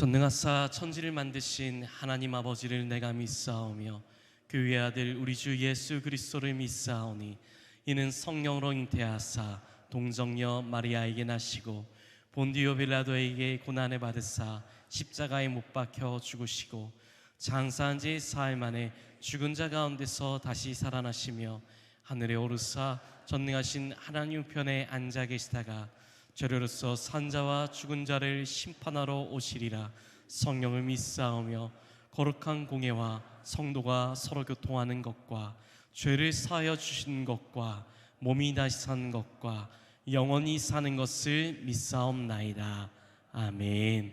전능하사 천지를 만드신 하나님 아버지를 내가 믿사오며 그 외아들 우리 주 예수 그리스도를 믿사오니 이는 성령으로 잉태하사 동정녀 마리아에게 나시고 본디오 빌라도에게 고난을 받으사 십자가에 못 박혀 죽으시고 장사한 지 사흘 만에 죽은 자 가운데서 다시 살아나시며 하늘에 오르사 전능하신 하나님 우편에 앉아 계시다가 저리로서 산자와 죽은 자를 심판하러 오시리라. 성령을 믿사오며 거룩한 공예와 성도가 서로 교통하는 것과 죄를 사하여 주신 것과 몸이 다시 사는 것과 영원히 사는 것을 믿사옵나이다. 아멘.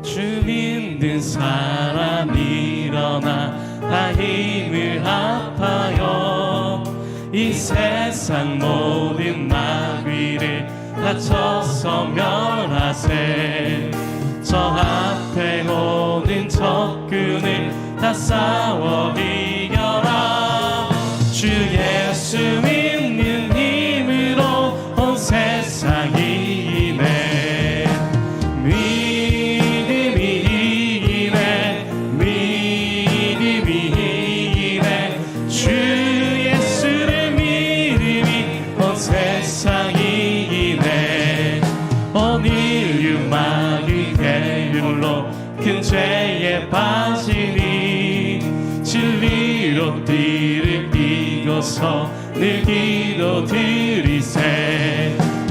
주 믿는 사람 일어나 다 힘을 합하여 이 세상 모든 마귀를 다쳐서 멸하세. 저 앞에 오는 적군을 다 싸워 이겨라. 주 예수 믿는 힘으로 온 세상이 이네. 믿음이 이네. 믿음이 이네. 주 예수를 믿음이 온 세상이 이네. 온 인류 마귀 괴율로 큰 죄에 빠지니 진리로 띠를 띠고서 늘 기도드리세.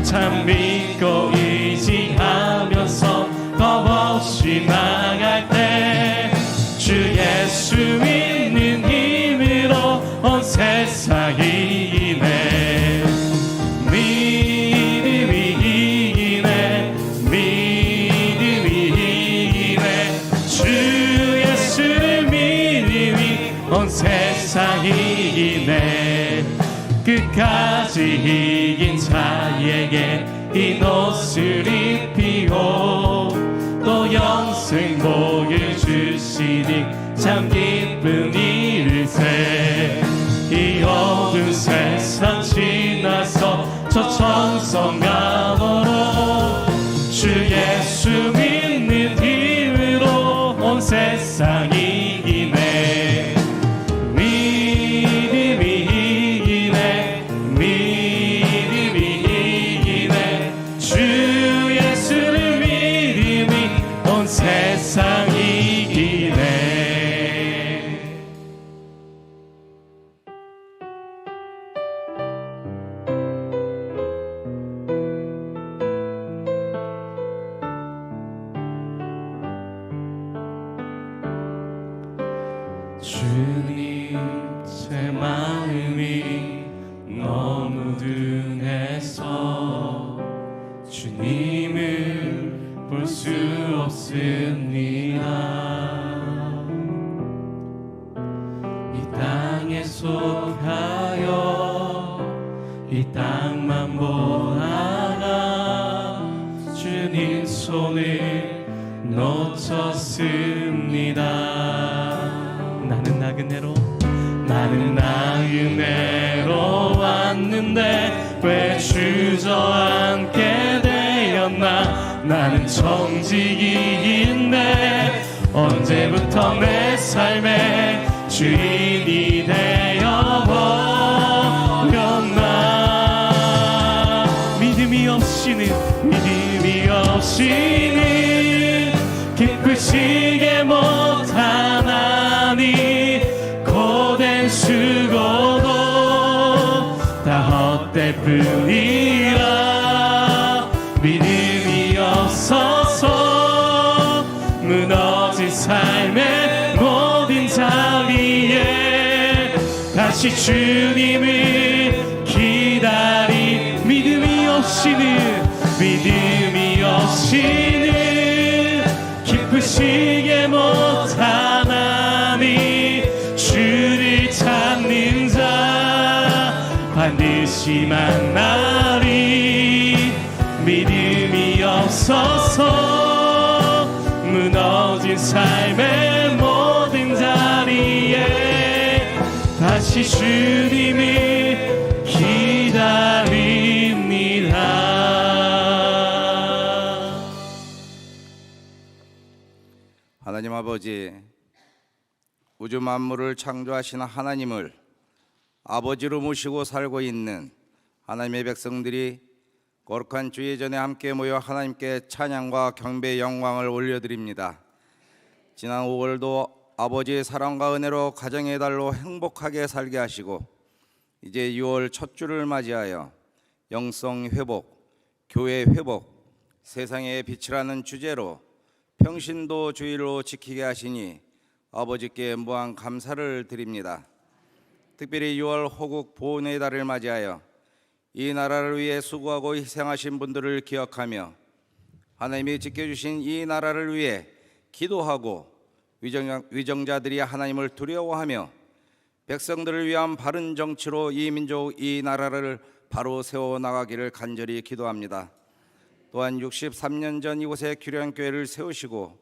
참 믿고 의지하면서 겁없이 나갈 때 주 예수 믿는 힘으로 온 세상이 이네. 믿음이 이네. 믿음이 이네. 주 예수를 믿음이 온 세상이 이네. 끝까지 이긴 자에게 이 옷을 입히고 또 영생 복을 주시니 참 기쁜 일세. 이 어두운 세상 지나서 저 천성 가도록 주 예수 믿는 힘으로 온 세상이 이네. 믿음이 이네. 믿음이 이네. 주 예수를 믿음이 온 세상이 이네. 주님 제 마음이 너무 둔해서 주님을 볼 수 없습니다. 이 땅에 속하여 이 땅만 보다가 주님 손을 놓쳤습니다. 나는 나그네로 왔는데 왜 주저앉게 되었나. 나는 청지기인데 언제부터 내 삶의 주인이 되어버렸나. 믿음이 없이는 기쁘시게 못하나니 고된 수고도 다 헛될 뿐이라. 믿음이 없어서 무너진 삶의 모든 자리에 다시 주님을 기다리. 믿음이 없이는 기쁘시게 못하나니 주를 찾는 자 반드시 만나리. 믿음이 없어서 무너진 삶의 모든 자리에 다시 주님을 기다리. 하나님 아버지, 우주 만물을 창조하신 하나님을 아버지로 모시고 살고 있는 하나님의 백성들이 거룩한 주의 전에 함께 모여 하나님께 찬양과 경배 영광을 올려드립니다. 지난 5월도 아버지의 사랑과 은혜로 가정의 달로 행복하게 살게 하시고, 이제 6월 첫 주를 맞이하여 영성 회복, 교회 회복, 세상의 빛이라는 주제로 평신도 주일로 지키게 하시니 아버지께 무한 감사를 드립니다. 특별히 6월 호국 보훈의 달을 맞이하여 이 나라를 위해 수고하고 희생하신 분들을 기억하며 하나님이 지켜주신 이 나라를 위해 기도하고 위정자들이 하나님을 두려워하며 백성들을 위한 바른 정치로 이 민족, 이 나라를 바로 세워나가기를 간절히 기도합니다. 또한 63년 전 이곳에 규련교회를 세우시고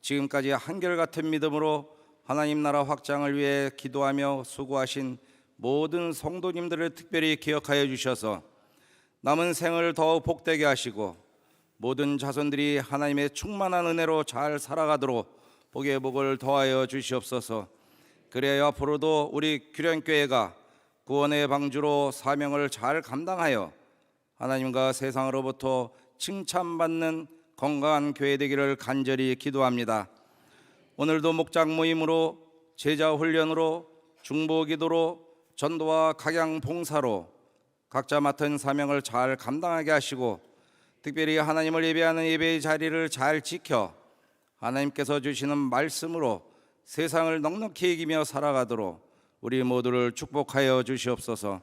지금까지 한결같은 믿음으로 하나님 나라 확장을 위해 기도하며 수고하신 모든 성도님들을 특별히 기억하여 주셔서 남은 생을 더욱 복되게 하시고 모든 자손들이 하나님의 충만한 은혜로 잘 살아가도록 복의 복을 더하여 주시옵소서. 그래야 앞으로도 우리 규련교회가 구원의 방주로 사명을 잘 감당하여 하나님과 세상으로부터 칭찬받는 건강한 교회 되기를 간절히 기도합니다. 오늘도 목장 모임으로, 제자 훈련으로, 중보 기도로, 전도와 각양 봉사로 각자 맡은 사명을 잘 감당하게 하시고, 특별히 하나님을 예배하는 예배의 자리를 잘 지켜 하나님께서 주시는 말씀으로 세상을 넉넉히 이기며 살아가도록 우리 모두를 축복하여 주시옵소서.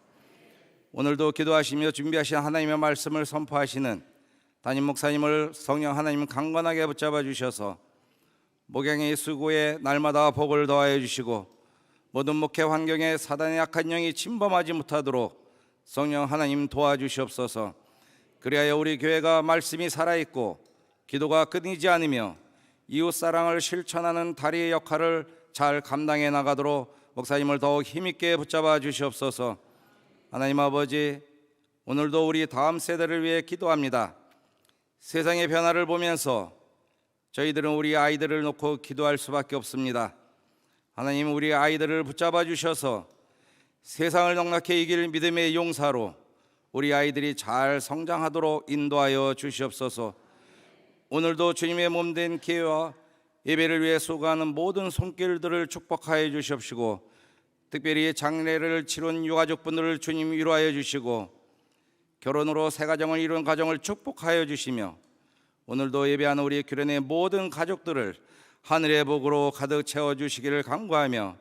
오늘도 기도하시며 준비하신 하나님의 말씀을 선포하시는 담임 목사님을 성령 하나님 강건하게 붙잡아 주셔서 목양의 수고에 날마다 복을 더하여 주시고, 모든 목회 환경에 사단의 악한 영이 침범하지 못하도록 성령 하나님 도와주시옵소서. 그리하여 우리 교회가 말씀이 살아있고 기도가 끊이지 않으며 이웃사랑을 실천하는 다리의 역할을 잘 감당해 나가도록 목사님을 더욱 힘있게 붙잡아 주시옵소서. 하나님 아버지, 오늘도 우리 다음 세대를 위해 기도합니다. 세상의 변화를 보면서 저희들은 우리 아이들을 놓고 기도할 수밖에 없습니다. 하나님, 우리 아이들을 붙잡아 주셔서 세상을 넉넉히 이길 믿음의 용사로 우리 아이들이 잘 성장하도록 인도하여 주시옵소서. 오늘도 주님의 몸된 기회와 예배를 위해 수고하는 모든 손길들을 축복하여 주시옵시고, 특별히 장례를 치른 유가족분들을 주님 위로하여 주시고, 결혼으로 새 가정을 이룬 가정을 축복하여 주시며, 오늘도 예배하는 우리 규련의 모든 가족들을 하늘의 복으로 가득 채워주시기를 간구하며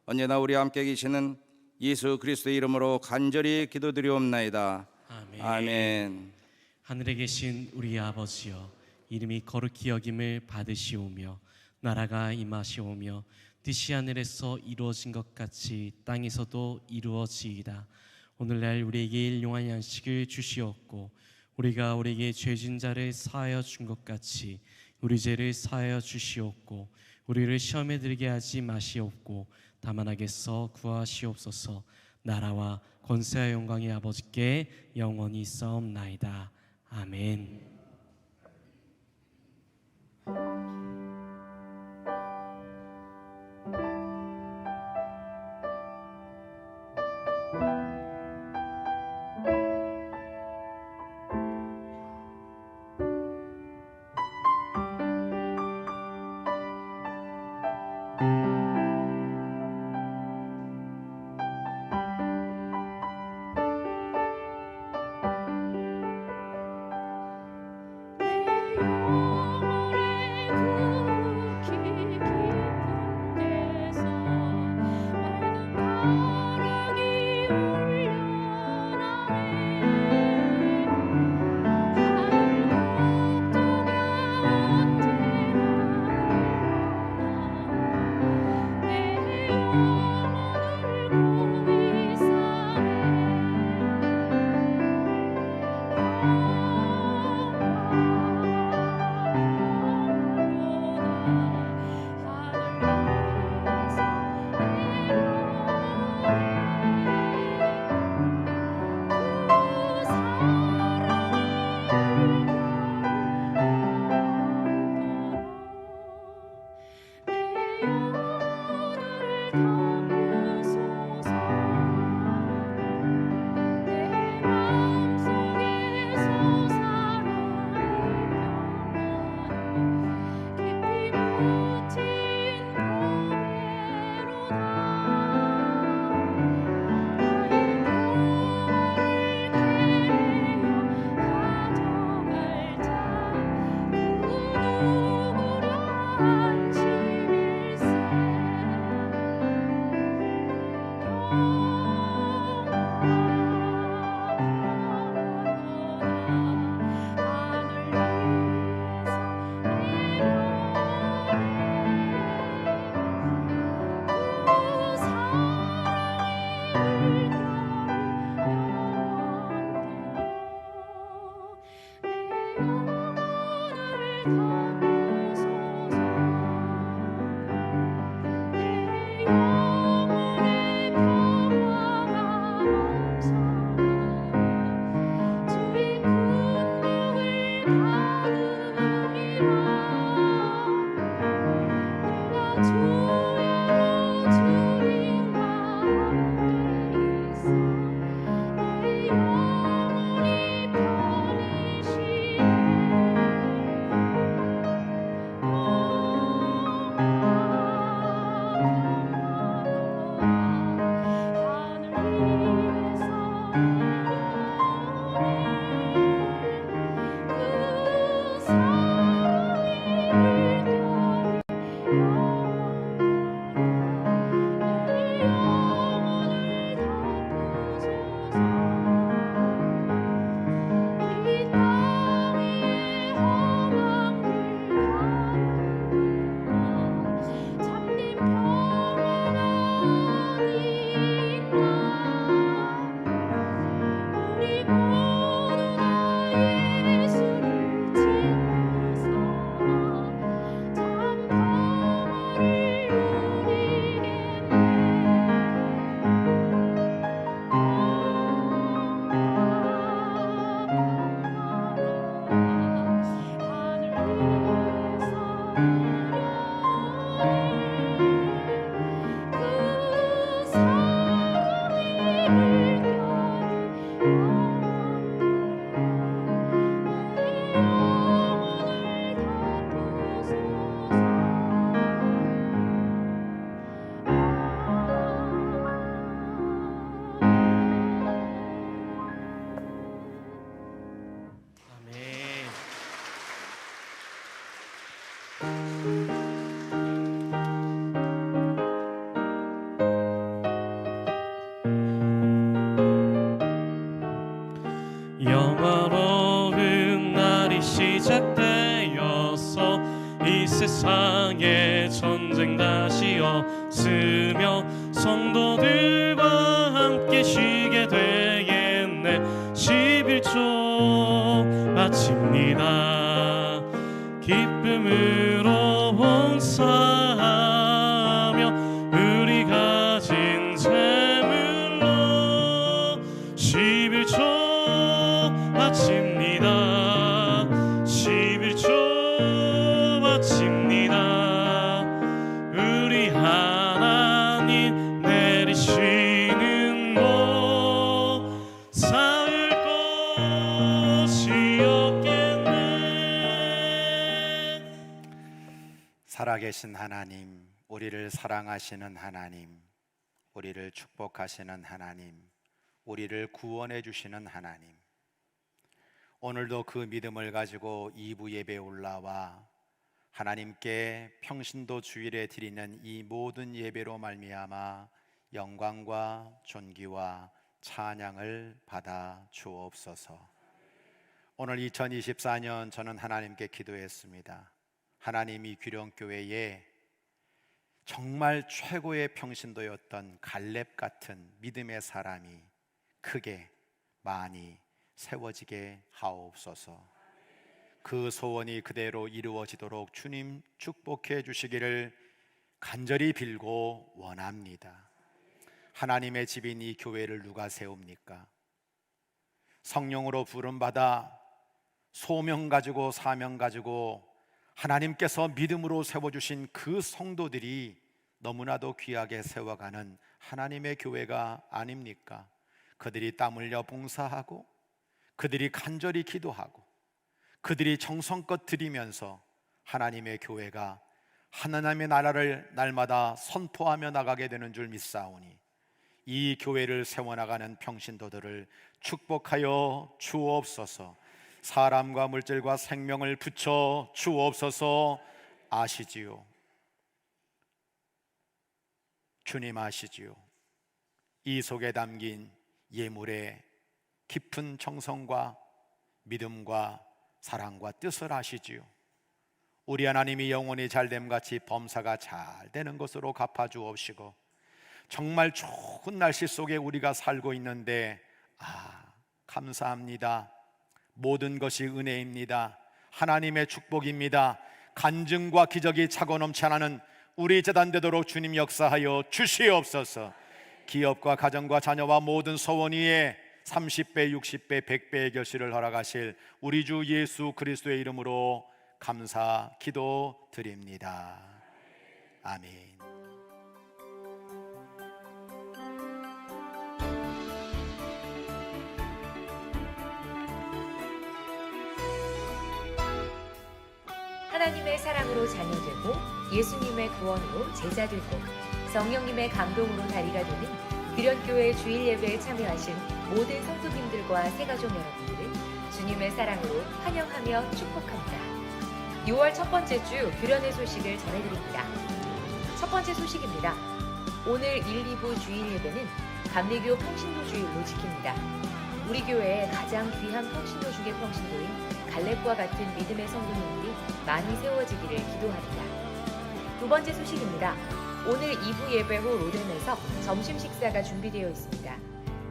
언제나 우리 함께 계시는 예수 그리스도의 이름으로 간절히 기도드리옵나이다. 아멘. 아멘. 하늘에 계신 우리 아버지여, 이름이 거룩히 여김을 받으시오며 나라가 임하시오며 뜻이 하늘에서 이루어진 것 같이 땅에서도 이루어지이다. 오늘날 우리에게 일용할 양식을 주시옵고, 우리가 우리에게 죄진 자를 사하여 준 것 같이 우리 죄를 사하여 주시옵고, 우리를 시험에 들게 하지 마시옵고 다만 악에서 구하시옵소서. 나라와 권세와 영광이 아버지께 영원히 있사옵나이다. 아멘. 아멘. 영화로운 날이 시작되어서 이 세상에 전쟁 다시 없으며 성도들과 함께 쉬게 되겠네. 11조 마칩니다. 기쁨으로 봉사하며 우리 가진 재물로 11조 마칩니다. 11조 마칩니다. 우리 하나님 내리시는 복 쌓을 것이 없겠네. 살아계신 하나님, 우리를 사랑하시는 하나님, 우리를 축복하시는 하나님, 우리를 구원해 주시는 하나님, 오늘도 그 믿음을 가지고 2부 예배에 올라와 하나님께 평신도 주일에 드리는 이 모든 예배로 말미암아 영광과 존귀와 찬양을 받아 주옵소서. 오늘 2024년 저는 하나님께 기도했습니다. 하나님이 귀령교회에 정말 최고의 평신도였던 갈렙 같은 믿음의 사람이 크게 많이 세워지게 하옵소서. 그 소원이 그대로 이루어지도록 주님 축복해 주시기를 간절히 빌고 원합니다. 하나님의 집인 이 교회를 누가 세웁니까? 성령으로 부름받아 소명 가지고 사명 가지고 하나님께서 믿음으로 세워주신 그 성도들이 너무나도 귀하게 세워가는 하나님의 교회가 아닙니까? 그들이 땀 흘려 봉사하고 그들이 간절히 기도하고 그들이 정성껏 드리면서 하나님의 교회가 하나님의 나라를 날마다 선포하며 나가게 되는 줄 믿사오니 이 교회를 세워나가는 평신도들을 축복하여 주옵소서. 사람과 물질과 생명을 붙여 주옵소서. 아시지요? 주님 아시지요? 이 속에 담긴 예물의 깊은 정성과 믿음과 사랑과 뜻을 아시지요? 우리 하나님이 영원히 잘됨같이 범사가 잘 되는 것으로 갚아주옵시고 정말 좋은 날씨 속에 우리가 살고 있는데 감사합니다. 모든 것이 은혜입니다. 하나님의 축복입니다. 간증과 기적이 차고 넘쳐나는 우리 재단 되도록 주님 역사하여 주시옵소서. 기업과 가정과 자녀와 모든 소원 위에 30배, 60배, 100배의 결실을 허락하실 우리 주 예수 그리스도의 이름으로 감사 기도드립니다. 아멘. 하나님의 사랑으로 자녀되고 예수님의 구원으로 제자되고 성령님의 감동으로 다리가 되는 규련교회 주일 예배에 참여하신 모든 성도님들과 새가족 여러분들을 주님의 사랑으로 환영하며 축복합니다. 6월 첫 번째 주 규련의 소식을 전해드립니다. 첫 번째 소식입니다. 오늘 1, 2부 주일 예배는 감리교 평신도 주일로 지킵니다. 우리 교회의 가장 귀한 평신도 중의 평신도인 갈렙과 같은 믿음의 성도님들이 많이 세워지기를 기도합니다. 두 번째 소식입니다. 오늘 2부 예배 후 로뎀에서 점심 식사가 준비되어 있습니다.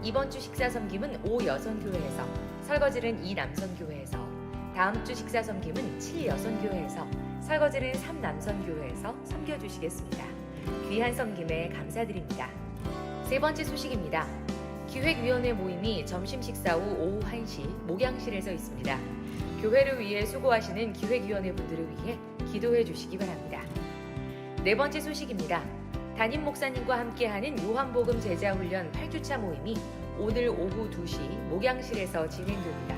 이번 주 식사 섬김은 5 여성교회에서, 설거지는 2 남성교회에서, 다음 주 식사 섬김은 7 여성교회에서, 설거지는 3 남성교회에서 섬겨주시겠습니다. 귀한 섬김에 감사드립니다. 세 번째 소식입니다. 기획위원회 모임이 점심 식사 후 오후 1시 목양실에서 있습니다. 교회를 위해 수고하시는 기획위원회 분들을 위해 기도해 주시기 바랍니다. 네 번째 소식입니다. 담임 목사님과 함께하는 요한복음 제자훈련 8주차 모임이 오늘 오후 2시 목양실에서 진행됩니다.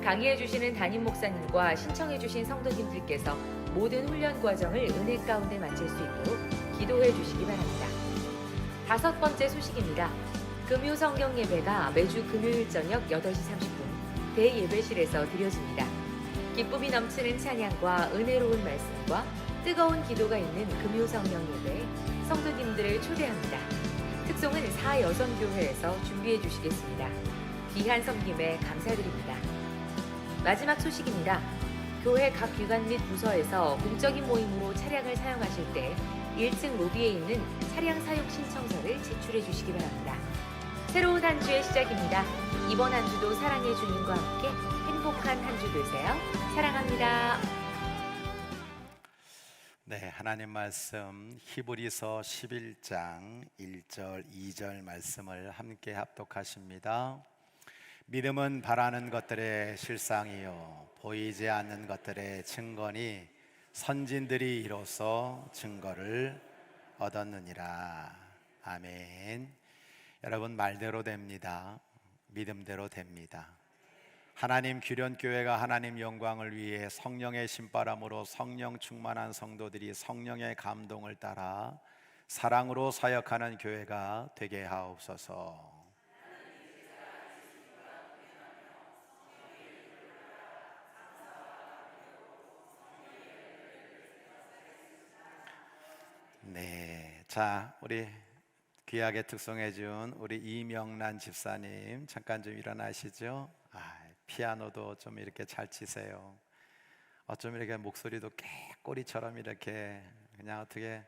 강의해 주시는 담임 목사님과 신청해 주신 성도님들께서 모든 훈련 과정을 은혜 가운데 마칠 수 있도록 기도해 주시기 바랍니다. 다섯 번째 소식입니다. 금요 성경 예배가 매주 금요일 저녁 8시 30분 대예배실에서 드려집니다. 기쁨이 넘치는 찬양과 은혜로운 말씀과 뜨거운 기도가 있는 금요 성령 예배에 성도님들을 초대합니다. 특송은 4 여성교회에서 준비해 주시겠습니다. 귀한 섬김에 감사드립니다. 마지막 소식입니다. 교회 각 기관 및 부서에서 공적인 모임으로 차량을 사용하실 때 1층 로비에 있는 차량 사용 신청서를 제출해 주시기 바랍니다. 새로운 한 주의 시작입니다. 이번 한 주도 사랑의 주님과 함께 행복한 한 주 되세요. 사랑합니다. 네, 하나님 말씀 히브리서 11장 1절 2절 말씀을 함께 합독하십니다. 믿음은 바라는 것들의 실상이요 보이지 않는 것들의 증거니 선진들이 이로써 증거를 얻었느니라. 아멘. 여러분, 말대로 됩니다. 믿음대로 됩니다. 하나님 규련교회가 하나님 영광을 위해 성령의 신바람으로 성령 충만한 성도들이 성령의 감동을 따라 사랑으로 사역하는 교회가 되게 하옵소서. 네, 자, 우리 귀하게 특송해 준 우리 이명란 집사님 잠깐 좀 일어나시죠. 피아노도 좀 이렇게 잘 치세요. 어쩜 이렇게 목소리도 깨꼬리처럼 이렇게 그냥 어떻게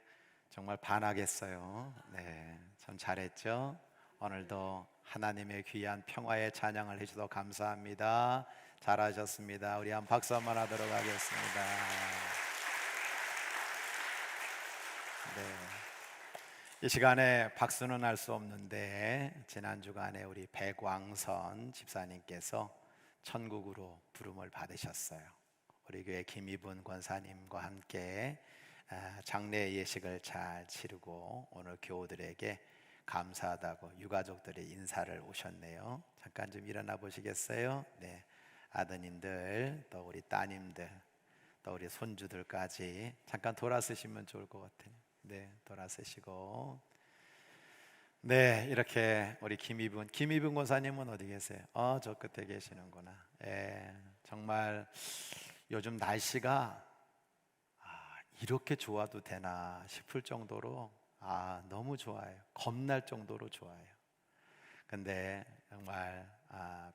정말 반하겠어요. 네, 참 잘했죠. 오늘도 하나님의 귀한 평화의 찬양을 해주셔서 감사합니다. 잘하셨습니다. 우리 한 박수 한번 하도록 하겠습니다. 네. 이 시간에 박수는 할 수 없는데 지난 주간에 우리 백왕선 집사님께서 천국으로 부름을 받으셨어요. 우리 교회 김희분 권사님과 함께 장례 예식을 잘 치르고 오늘 교우들에게 감사하다고 유가족들의 인사를 오셨네요. 잠깐 좀 일어나 보시겠어요? 네, 아드님들 또 우리 따님들 또 우리 손주들까지 잠깐 돌아서시면 좋을 것 같아요. 네, 돌아서시고. 네, 이렇게 우리 김희분 권사님은 어디 계세요? 저 끝에 계시는구나. 정말 요즘 날씨가 이렇게 좋아도 되나 싶을 정도로 너무 좋아요. 겁날 정도로 좋아요. 근데 정말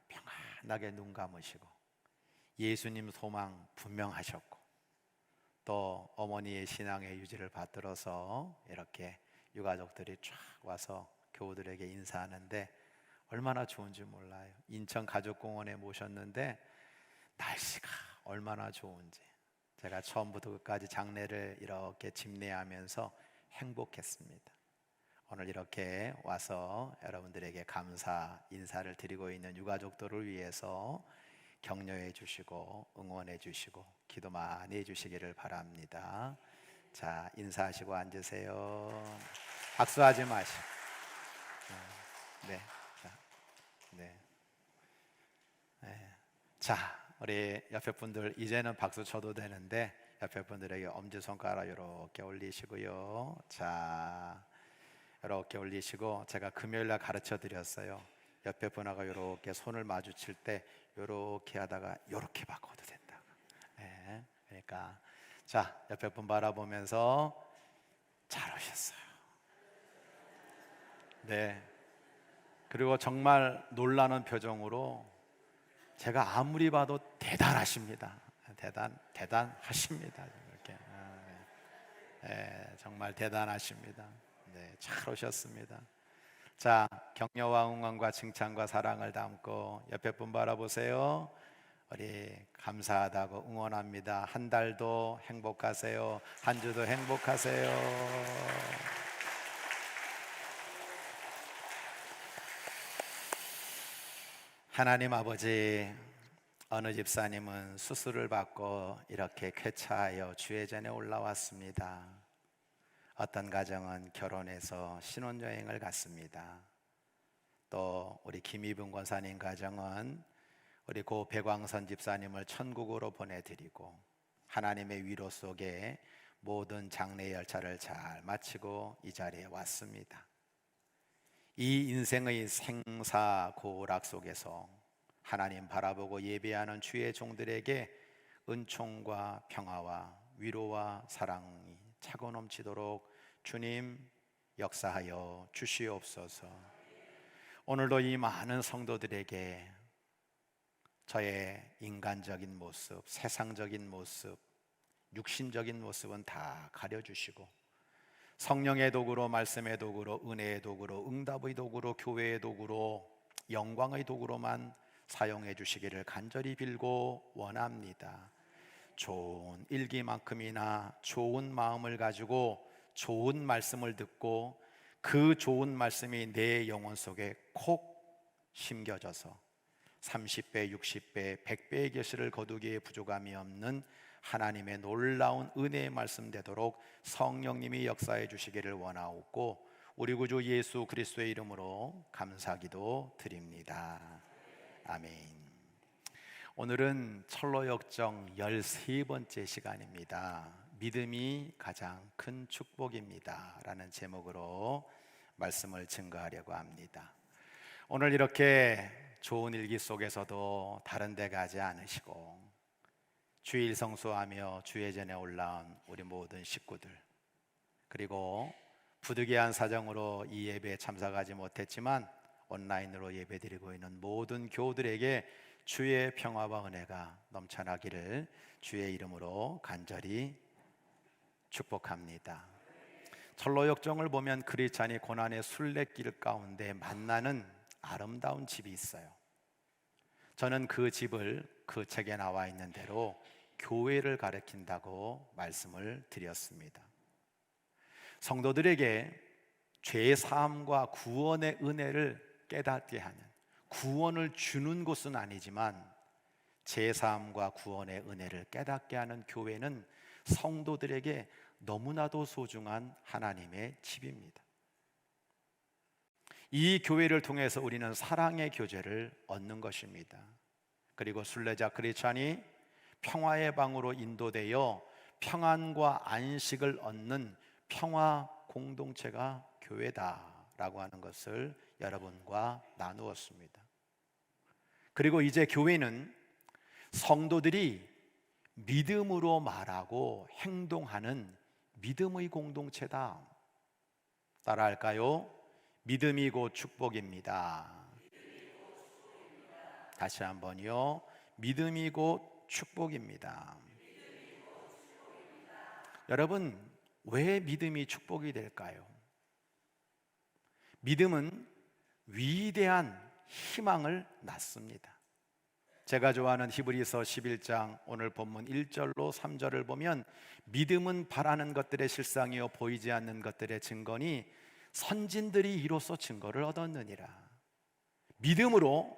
평안하게 눈 감으시고 예수님 소망 분명하셨고 또 어머니의 신앙의 유지를 받들어서 이렇게 유가족들이 쫙 와서 교우들에게 인사하는데 얼마나 좋은지 몰라요. 인천 가족공원에 모셨는데 날씨가 얼마나 좋은지. 제가 처음부터 끝까지 장례를 이렇게 집례하면서 행복했습니다. 오늘 이렇게 와서 여러분들에게 감사 인사를 드리고 있는 유가족들을 위해서 격려해 주시고 응원해 주시고 기도 많이 해 주시기를 바랍니다. 자, 인사하시고 앉으세요. 박수하지 마시고. 네. 자, 네. 네. 자, 우리 옆에 분들 이제는 박수 쳐도 되는데 옆에 분들에게 엄지손가락 이렇게 올리시고요. 자, 이렇게 올리시고 제가 금요일날 가르쳐 드렸어요. 옆에 분하고 이렇게 손을 마주칠 때 이렇게 하다가 이렇게 바꿔도 된다. 네, 그러니까 자, 옆에 분 바라보면서 잘 오셨어요. 네. 그리고 정말 놀라는 표정으로 제가 아무리 봐도 대단하십니다. 대단하십니다. 이렇게. 네, 정말 대단하십니다. 네, 잘 오셨습니다. 자, 격려와 응원과 칭찬과 사랑을 담고 옆에 분 바라보세요. 우리 감사하다고 응원합니다. 한 달도 행복하세요. 한 주도 행복하세요. 하나님 아버지, 어느 집사님은 수술을 받고 이렇게 쾌차하여 주의 전에 올라왔습니다. 어떤 가정은 결혼해서 신혼여행을 갔습니다. 또 우리 김희분 권사님 가정은 우리 고 백왕선 집사님을 천국으로 보내드리고 하나님의 위로 속에 모든 장례 열차를 잘 마치고 이 자리에 왔습니다. 이 인생의 생사고락 속에서 하나님 바라보고 예배하는 주의 종들에게 은총과 평화와 위로와 사랑이 차고 넘치도록 주님 역사하여 주시옵소서. 오늘도 이 많은 성도들에게 저의 인간적인 모습, 세상적인 모습, 육신적인 모습은 다 가려주시고 성령의 도구로, 말씀의 도구로, 은혜의 도구로, 응답의 도구로, 교회의 도구로, 영광의 도구로만 사용해 주시기를 간절히 빌고 원합니다. 좋은 일기만큼이나 좋은 마음을 가지고 좋은 말씀을 듣고 그 좋은 말씀이 내 영혼 속에 콕 심겨져서 30배, 60배, 100배의 결실을 거두기에 부족함이 없는 하나님의 놀라운 은혜의 말씀 되도록 성령님이 역사해 주시기를 원하옵고 우리 구주 예수 그리스도의 이름으로 감사기도 드립니다. 아멘. 오늘은 철로역정 13번째 시간입니다. 믿음이 가장 큰 축복입니다 라는 제목으로 말씀을 증거하려고 합니다. 오늘 이렇게 좋은 일기 속에서도 다른 데 가지 않으시고 주일 성수하며 주의 전에 올라온 우리 모든 식구들, 그리고 부득이한 사정으로 이 예배에 참석하지 못했지만 온라인으로 예배드리고 있는 모든 교우들에게 주의 평화와 은혜가 넘쳐나기를 주의 이름으로 간절히 축복합니다. 철로역정을 보면 크리스찬이 고난의 순례길 가운데 만나는 아름다운 집이 있어요. 저는 그 집을 그 책에 나와 있는 대로 교회를 가리킨다고 말씀을 드렸습니다. 성도들에게 죄 사함과 구원의 은혜를 깨닫게 하는, 구원을 주는 곳은 아니지만 죄 사함과 구원의 은혜를 깨닫게 하는 교회는 성도들에게 너무나도 소중한 하나님의 집입니다. 이 교회를 통해서 우리는 사랑의 교제를 얻는 것입니다. 그리고 순례자 크리스찬이 평화의 방으로 인도되어 평안과 안식을 얻는 평화 공동체가 교회다라고 하는 것을 여러분과 나누었습니다. 그리고 이제 교회는 성도들이 믿음으로 말하고 행동하는 믿음의 공동체다. 따라할까요? 믿음이 곧 축복입니다. 다시 한번요. 믿음이 곧 축복입니다. 여러분, 왜 믿음이 축복이 될까요? 믿음은 위대한 희망을 낳습니다. 제가 좋아하는 히브리서 11장 오늘 본문 1절로 3절을 보면 믿음은 바라는 것들의 실상이요 보이지 않는 것들의 증거니 선진들이 이로써 증거를 얻었느니라. 믿음으로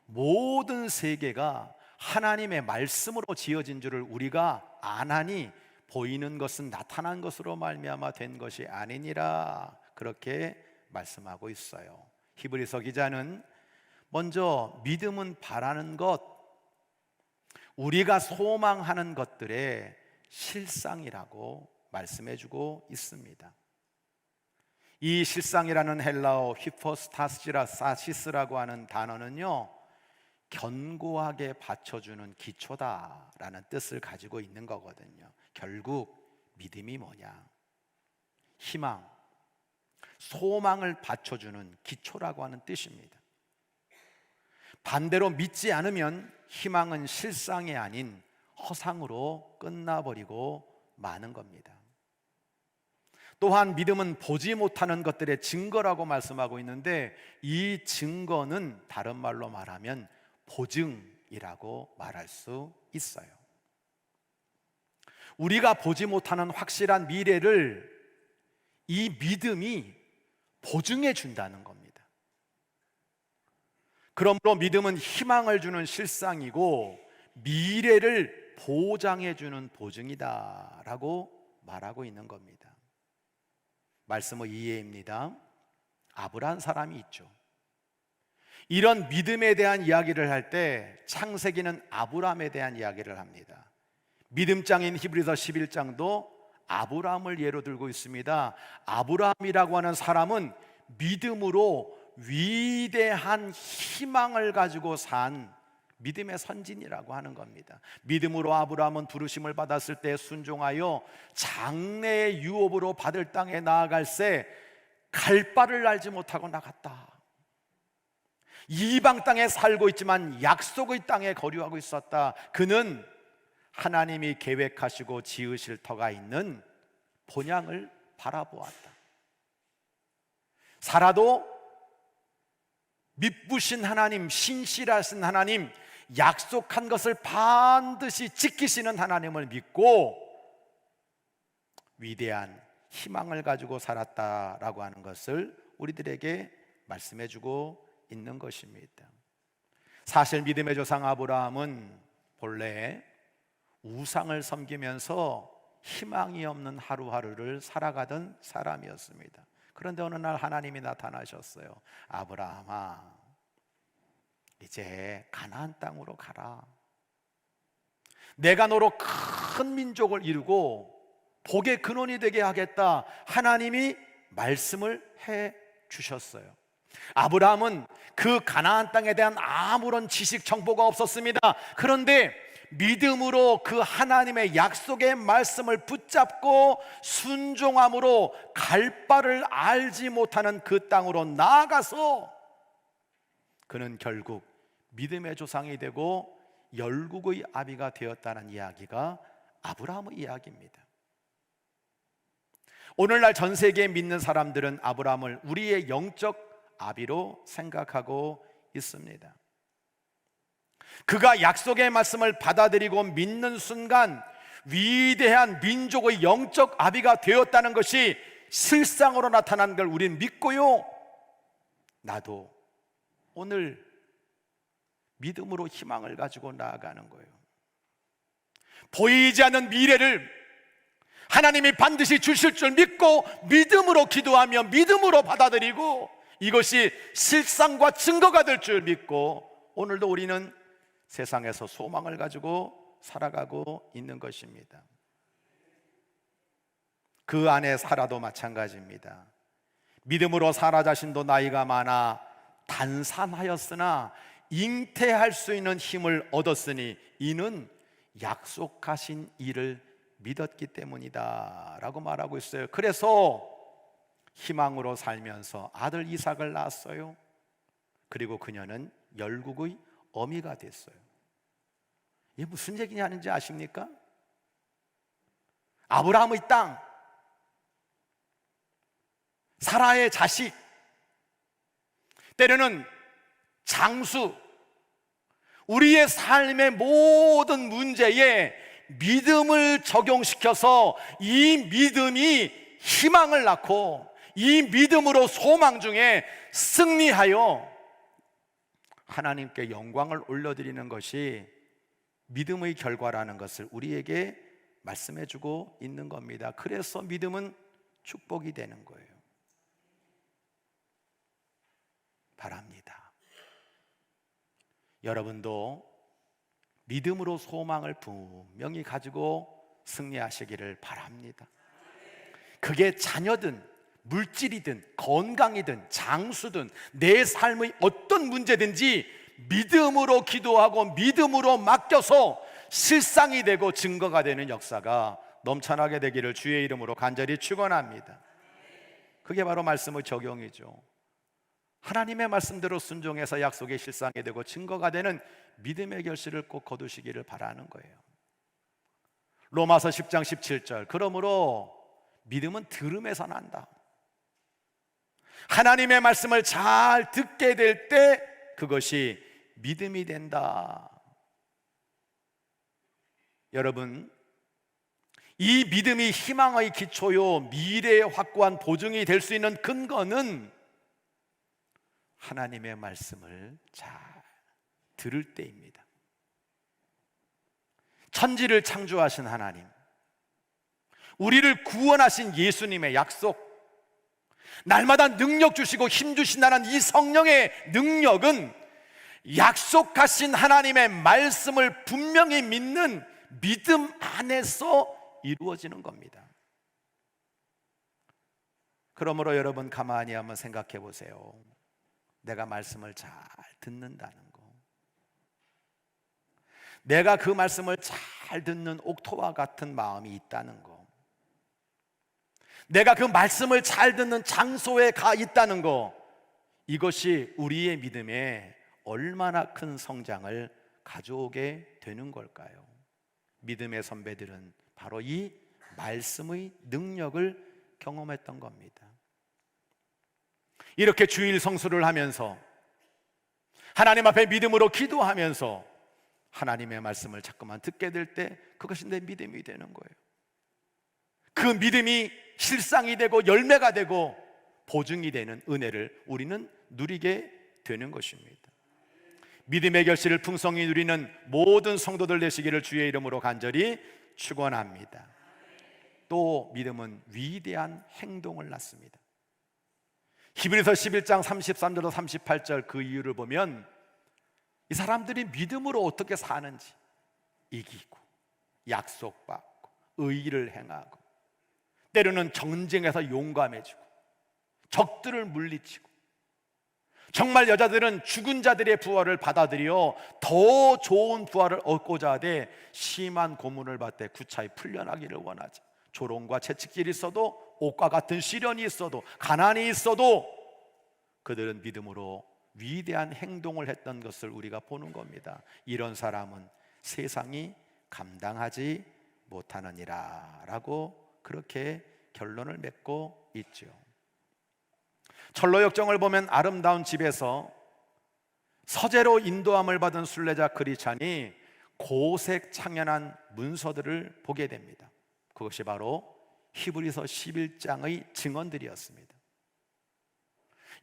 모든 세계가 하나님의 말씀으로 지어진 줄을 우리가 아나니 보이는 것은 나타난 것으로 말미암아 된 것이 아니니라. 그렇게 말씀하고 있어요. 히브리서 기자는 먼저 믿음은 바라는 것, 우리가 소망하는 것들의 실상이라고 말씀해주고 있습니다. 이 실상이라는 헬라어 히포스타시라고 하는 단어는요, 견고하게 받쳐주는 기초다라는 뜻을 가지고 있는 거거든요. 결국 믿음이 뭐냐? 희망, 소망을 받쳐주는 기초라고 하는 뜻입니다. 반대로 믿지 않으면 희망은 실상이 아닌 허상으로 끝나버리고 마는 겁니다. 또한 믿음은 보지 못하는 것들의 증거라고 말씀하고 있는데, 이 증거는 다른 말로 말하면 보증이라고 말할 수 있어요. 우리가 보지 못하는 확실한 미래를 이 믿음이 보증해 준다는 겁니다. 그러므로 믿음은 희망을 주는 실상이고 미래를 보장해 주는 보증이다라고 말하고 있는 겁니다. 말씀의 이해입니다. 아브라함 사람이 있죠. 이런 믿음에 대한 이야기를 할 때 창세기는 아브라함에 대한 이야기를 합니다. 믿음장인 히브리서 11장도 아브라함을 예로 들고 있습니다. 아브라함이라고 하는 사람은 믿음으로 위대한 희망을 가지고 산 믿음의 선진이라고 하는 겁니다. 믿음으로 아브라함은 부르심을 받았을 때 순종하여 장래의 유업으로 받을 땅에 나아갈새 갈 바를 알지 못하고 나갔다. 이방 땅에 살고 있지만 약속의 땅에 거류하고 있었다. 그는 하나님이 계획하시고 지으실 터가 있는 본향을 바라보았다. 사라도 믿부신 하나님, 신실하신 하나님, 약속한 것을 반드시 지키시는 하나님을 믿고 위대한 희망을 가지고 살았다라고 하는 것을 우리들에게 말씀해주고 있는 것입니다. 사실 믿음의 조상 아브라함은 본래 우상을 섬기면서 희망이 없는 하루하루를 살아가던 사람이었습니다. 그런데 어느 날 하나님이 나타나셨어요. 아브라함아, 이제 가나안 땅으로 가라. 내가 너로 큰 민족을 이루고 복의 근원이 되게 하겠다. 하나님이 말씀을 해 주셨어요. 아브라함은 그 가나안 땅에 대한 아무런 지식 정보가 없었습니다. 그런데 믿음으로 그 하나님의 약속의 말씀을 붙잡고 순종함으로 갈 바를 알지 못하는 그 땅으로 나아가서 그는 결국 믿음의 조상이 되고 열국의 아비가 되었다는 이야기가 아브라함의 이야기입니다. 오늘날 전 세계에 믿는 사람들은 아브라함을 우리의 영적 아비로 생각하고 있습니다. 그가 약속의 말씀을 받아들이고 믿는 순간 위대한 민족의 영적 아비가 되었다는 것이 실상으로 나타난 걸 우리는 믿고요, 나도 오늘 믿음으로 희망을 가지고 나아가는 거예요. 보이지 않는 미래를 하나님이 반드시 주실 줄 믿고 믿음으로 기도하며 믿음으로 받아들이고 이것이 실상과 증거가 될 줄 믿고 오늘도 우리는 세상에서 소망을 가지고 살아가고 있는 것입니다. 그 안에 사라도 마찬가지입니다. 믿음으로 사라 자신도 나이가 많아 단산하였으나 잉태할 수 있는 힘을 얻었으니 이는 약속하신 일을 믿었기 때문이다 라고 말하고 있어요. 그래서 희망으로 살면서 아들 이삭을 낳았어요. 그리고 그녀는 열국의 어미가 됐어요. 이게 무슨 얘기냐는지 아십니까? 아브라함의 땅, 사라의 자식, 때로는 장수, 우리의 삶의 모든 문제에 믿음을 적용시켜서 이 믿음이 희망을 낳고 이 믿음으로 소망 중에 승리하여 하나님께 영광을 올려드리는 것이 믿음의 결과라는 것을 우리에게 말씀해주고 있는 겁니다. 그래서 믿음은 축복이 되는 거예요. 바랍니다. 여러분도 믿음으로 소망을 분명히 가지고 승리하시기를 바랍니다. 그게 자녀든 물질이든 건강이든 장수든 내 삶의 어떤 문제든지 믿음으로 기도하고 믿음으로 맡겨서 실상이 되고 증거가 되는 역사가 넘쳐나게 되기를 주의 이름으로 간절히 축원합니다. 그게 바로 말씀의 적용이죠. 하나님의 말씀대로 순종해서 약속의 실상이 되고 증거가 되는 믿음의 결실을 꼭 거두시기를 바라는 거예요. 로마서 10장 17절, 그러므로 믿음은 들음에서 난다. 하나님의 말씀을 잘 듣게 될 때 그것이 믿음이 된다. 여러분, 이 믿음이 희망의 기초요 미래의 확고한 보증이 될 수 있는 근거는 하나님의 말씀을 잘 들을 때입니다. 천지를 창조하신 하나님, 우리를 구원하신 예수님의 약속, 날마다 능력 주시고 힘 주신다는 이 성령의 능력은 약속하신 하나님의 말씀을 분명히 믿는 믿음 안에서 이루어지는 겁니다. 그러므로 여러분 가만히 한번 생각해 보세요. 내가 말씀을 잘 듣는다는 거, 내가 그 말씀을 잘 듣는 옥토와 같은 마음이 있다는 거, 내가 그 말씀을 잘 듣는 장소에 가 있다는 거, 이것이 우리의 믿음에 얼마나 큰 성장을 가져오게 되는 걸까요? 믿음의 선배들은 바로 이 말씀의 능력을 경험했던 겁니다. 이렇게 주일 성수를 하면서 하나님 앞에 믿음으로 기도하면서 하나님의 말씀을 자꾸만 듣게 될 때 그것이 내 믿음이 되는 거예요. 그 믿음이 실상이 되고 열매가 되고 보증이 되는 은혜를 우리는 누리게 되는 것입니다. 믿음의 결실을 풍성히 누리는 모든 성도들 되시기를 주의 이름으로 간절히 축원합니다. 또 믿음은 위대한 행동을 낳습니다. 히브리서 11장 33절로 38절 그 이유를 보면 이 사람들이 믿음으로 어떻게 사는지, 이기고 약속받고 의의를 행하고 때로는 전쟁에서 용감해지고 적들을 물리치고, 정말 여자들은 죽은 자들의 부활을 받아들여 더 좋은 부활을 얻고자 하되 심한 고문을 받되 구차히 풀려나기를 원하지. 조롱과 채찍질이 있어도, 옥과 같은 시련이 있어도, 가난이 있어도 그들은 믿음으로 위대한 행동을 했던 것을 우리가 보는 겁니다. 이런 사람은 세상이 감당하지 못하느니라 라고 그렇게 결론을 맺고 있죠. 철로 역정을 보면 아름다운 집에서 서재로 인도함을 받은 순례자 크리스찬이 고색 창연한 문서들을 보게 됩니다. 그것이 바로 히브리서 11장의 증언들이었습니다.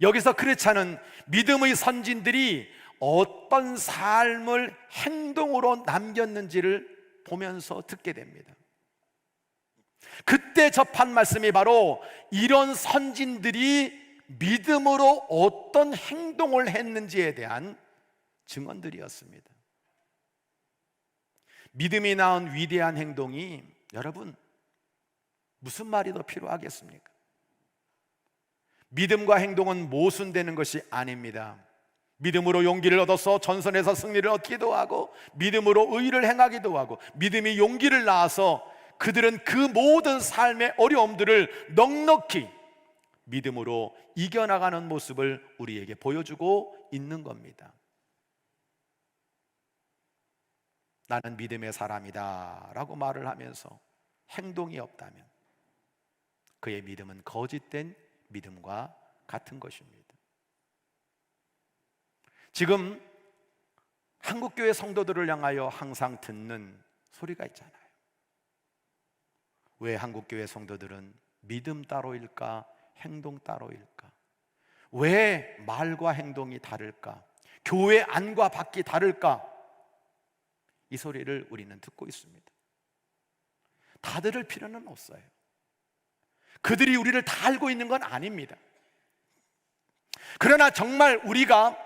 여기서 크리스찬은 믿음의 선진들이 어떤 삶을 행동으로 남겼는지를 보면서 듣게 됩니다. 그때 접한 말씀이 바로 이런 선진들이 믿음으로 어떤 행동을 했는지에 대한 증언들이었습니다. 믿음이 낳은 위대한 행동이 여러분 무슨 말이 더 필요하겠습니까? 믿음과 행동은 모순되는 것이 아닙니다. 믿음으로 용기를 얻어서 전선에서 승리를 얻기도 하고, 믿음으로 의를 행하기도 하고, 믿음이 용기를 낳아서 그들은 그 모든 삶의 어려움들을 넉넉히 믿음으로 이겨나가는 모습을 우리에게 보여주고 있는 겁니다. 나는 믿음의 사람이다 라고 말을 하면서 행동이 없다면 그의 믿음은 거짓된 믿음과 같은 것입니다. 지금 한국교회 성도들을 향하여 항상 듣는 소리가 있잖아요. 왜 한국교회 성도들은 믿음 따로일까? 행동 따로일까? 왜 말과 행동이 다를까? 교회 안과 밖이 다를까? 이 소리를 우리는 듣고 있습니다. 다 들을 필요는 없어요. 그들이 우리를 다 알고 있는 건 아닙니다. 그러나 정말 우리가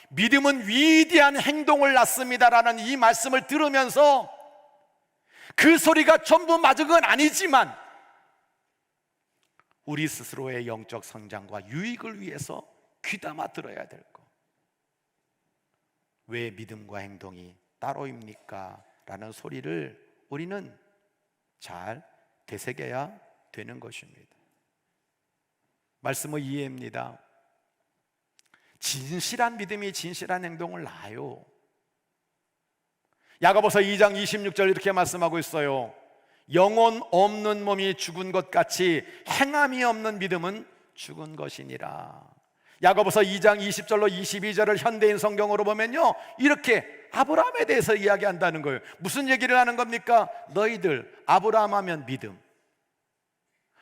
믿음은 위대한 행동을 낳습니다라는 이 말씀을 들으면서 그 소리가 전부 맞은 건 아니지만 우리 스스로의 영적 성장과 유익을 위해서 귀담아 들어야 될 것. 왜 믿음과 행동이 따로입니까? 라는 소리를 우리는 잘 되새겨야 되는 것입니다. 말씀의 이해입니다. 진실한 믿음이 진실한 행동을 낳아요. 야고보서 2장 26절 이렇게 말씀하고 있어요. 영혼 없는 몸이 죽은 것 같이 행함이 없는 믿음은 죽은 것이니라. 야고보서 2장 20절로 22절을 현대인 성경으로 보면요, 이렇게 아브라함에 대해서 이야기한다는 거예요. 무슨 얘기를 하는 겁니까? 너희들 아브라함 하면 믿음,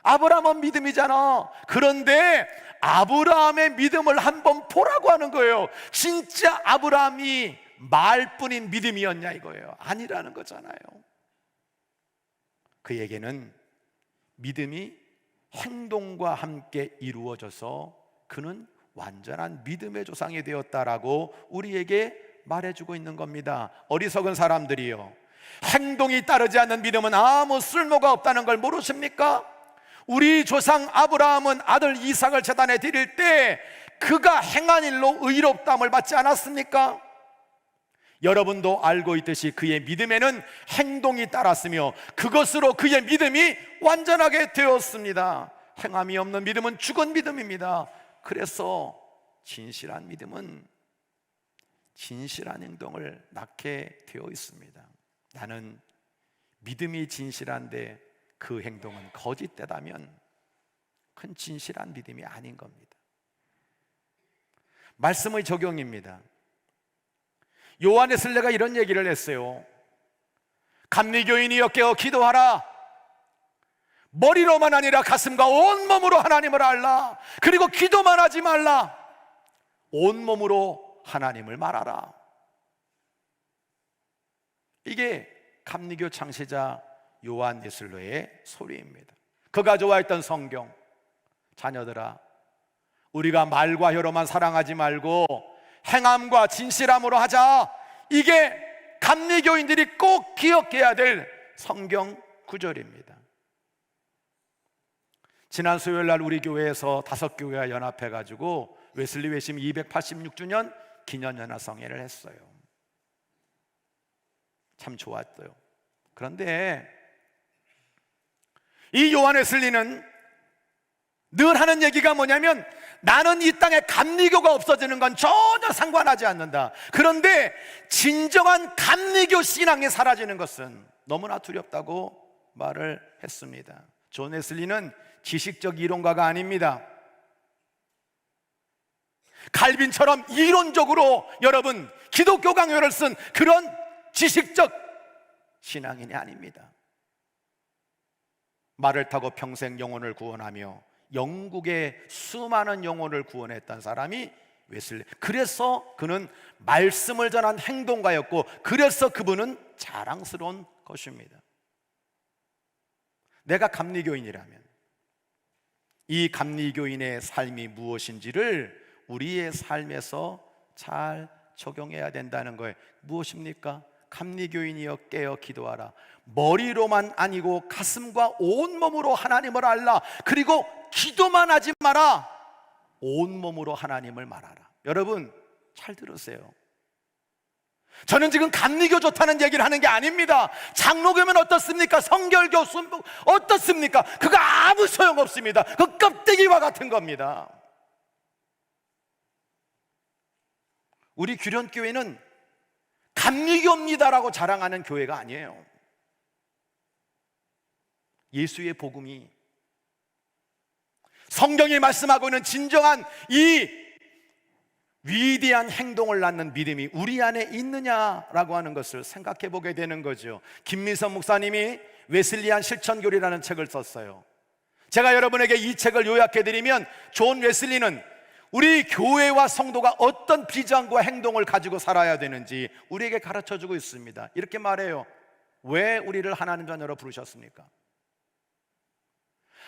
아브라함은 믿음이잖아. 그런데 아브라함의 믿음을 한번 보라고 하는 거예요. 진짜 아브라함이 말뿐인 믿음이었냐 이거예요. 아니라는 거잖아요. 그에게는 믿음이 행동과 함께 이루어져서 그는 완전한 믿음의 조상이 되었다라고 우리에게 말해주고 있는 겁니다. 어리석은 사람들이요, 행동이 따르지 않는 믿음은 아무 쓸모가 없다는 걸 모르십니까? 우리 조상 아브라함은 아들 이삭을 제단에 드릴 때 그가 행한 일로 의롭다함을 받지 않았습니까? 여러분도 알고 있듯이 그의 믿음에는 행동이 따랐으며 그것으로 그의 믿음이 완전하게 되었습니다. 행함이 없는 믿음은 죽은 믿음입니다. 그래서 진실한 믿음은 진실한 행동을 낳게 되어 있습니다. 나는 믿음이 진실한데 그 행동은 거짓되다면 그건 진실한 믿음이 아닌 겁니다. 말씀의 적용입니다. 요한의 슬레가 이런 얘기를 했어요. 감리교인이여 깨어 기도하라. 머리로만 아니라 가슴과 온몸으로 하나님을 알라. 그리고 기도만 하지 말라. 온몸으로 하나님을 말하라. 이게 감리교 창시자 요한 예슬로의 소리입니다. 그가 좋아했던 성경. 자녀들아, 우리가 말과 혀로만 사랑하지 말고 행함과 진실함으로 하자. 이게 감리교인들이 꼭 기억해야 될 성경 구절입니다. 지난 수요일 날 우리 교회에서 5교회가 연합해가지고 웨슬리 회심 286주년 기념연합성회를 했어요. 참 좋았어요. 그런데 이 요한 웨슬리는 늘 하는 얘기가 뭐냐면, 나는 이 땅에 감리교가 없어지는 건 전혀 상관하지 않는다. 그런데 진정한 감리교 신앙이 사라지는 것은 너무나 두렵다고 말을 했습니다. 존 웨슬리는 지식적 이론가가 아닙니다. 칼빈처럼 이론적으로 여러분 기독교 강요를 쓴 그런 지식적 신앙인이 아닙니다. 말을 타고 평생 영혼을 구원하며 영국의 수많은 영혼을 구원했던 사람이 웨슬리. 그래서 그는 말씀을 전한 행동가였고, 그래서 그분은 자랑스러운 것입니다. 내가 감리교인이라면 이 감리교인의 삶이 무엇인지를 우리의 삶에서 잘 적용해야 된다는 거예요. 무엇입니까? 감리교인이여 깨어 기도하라. 머리로만 아니고 가슴과 온몸으로 하나님을 알라. 그리고 기도만 하지 마라. 온몸으로 하나님을 말하라. 여러분 잘 들으세요. 저는 지금 감리교 좋다는 얘기를 하는 게 아닙니다. 장로교면 어떻습니까? 성결교 어떻습니까? 그거 아무 소용없습니다. 그 껍데기와 같은 겁니다. 우리 규련교회는 감리교입니다라고 자랑하는 교회가 아니에요. 예수의 복음이, 성경이 말씀하고 있는 진정한 이 위대한 행동을 낳는 믿음이 우리 안에 있느냐라고 하는 것을 생각해 보게 되는 거죠. 김민선 목사님이 웨슬리안 실천교리라는 책을 썼어요. 제가 여러분에게 이 책을 요약해 드리면, 존 웨슬리는 우리 교회와 성도가 어떤 비전과 행동을 가지고 살아야 되는지 우리에게 가르쳐 주고 있습니다. 이렇게 말해요. 왜 우리를 하나님 자녀로 부르셨습니까?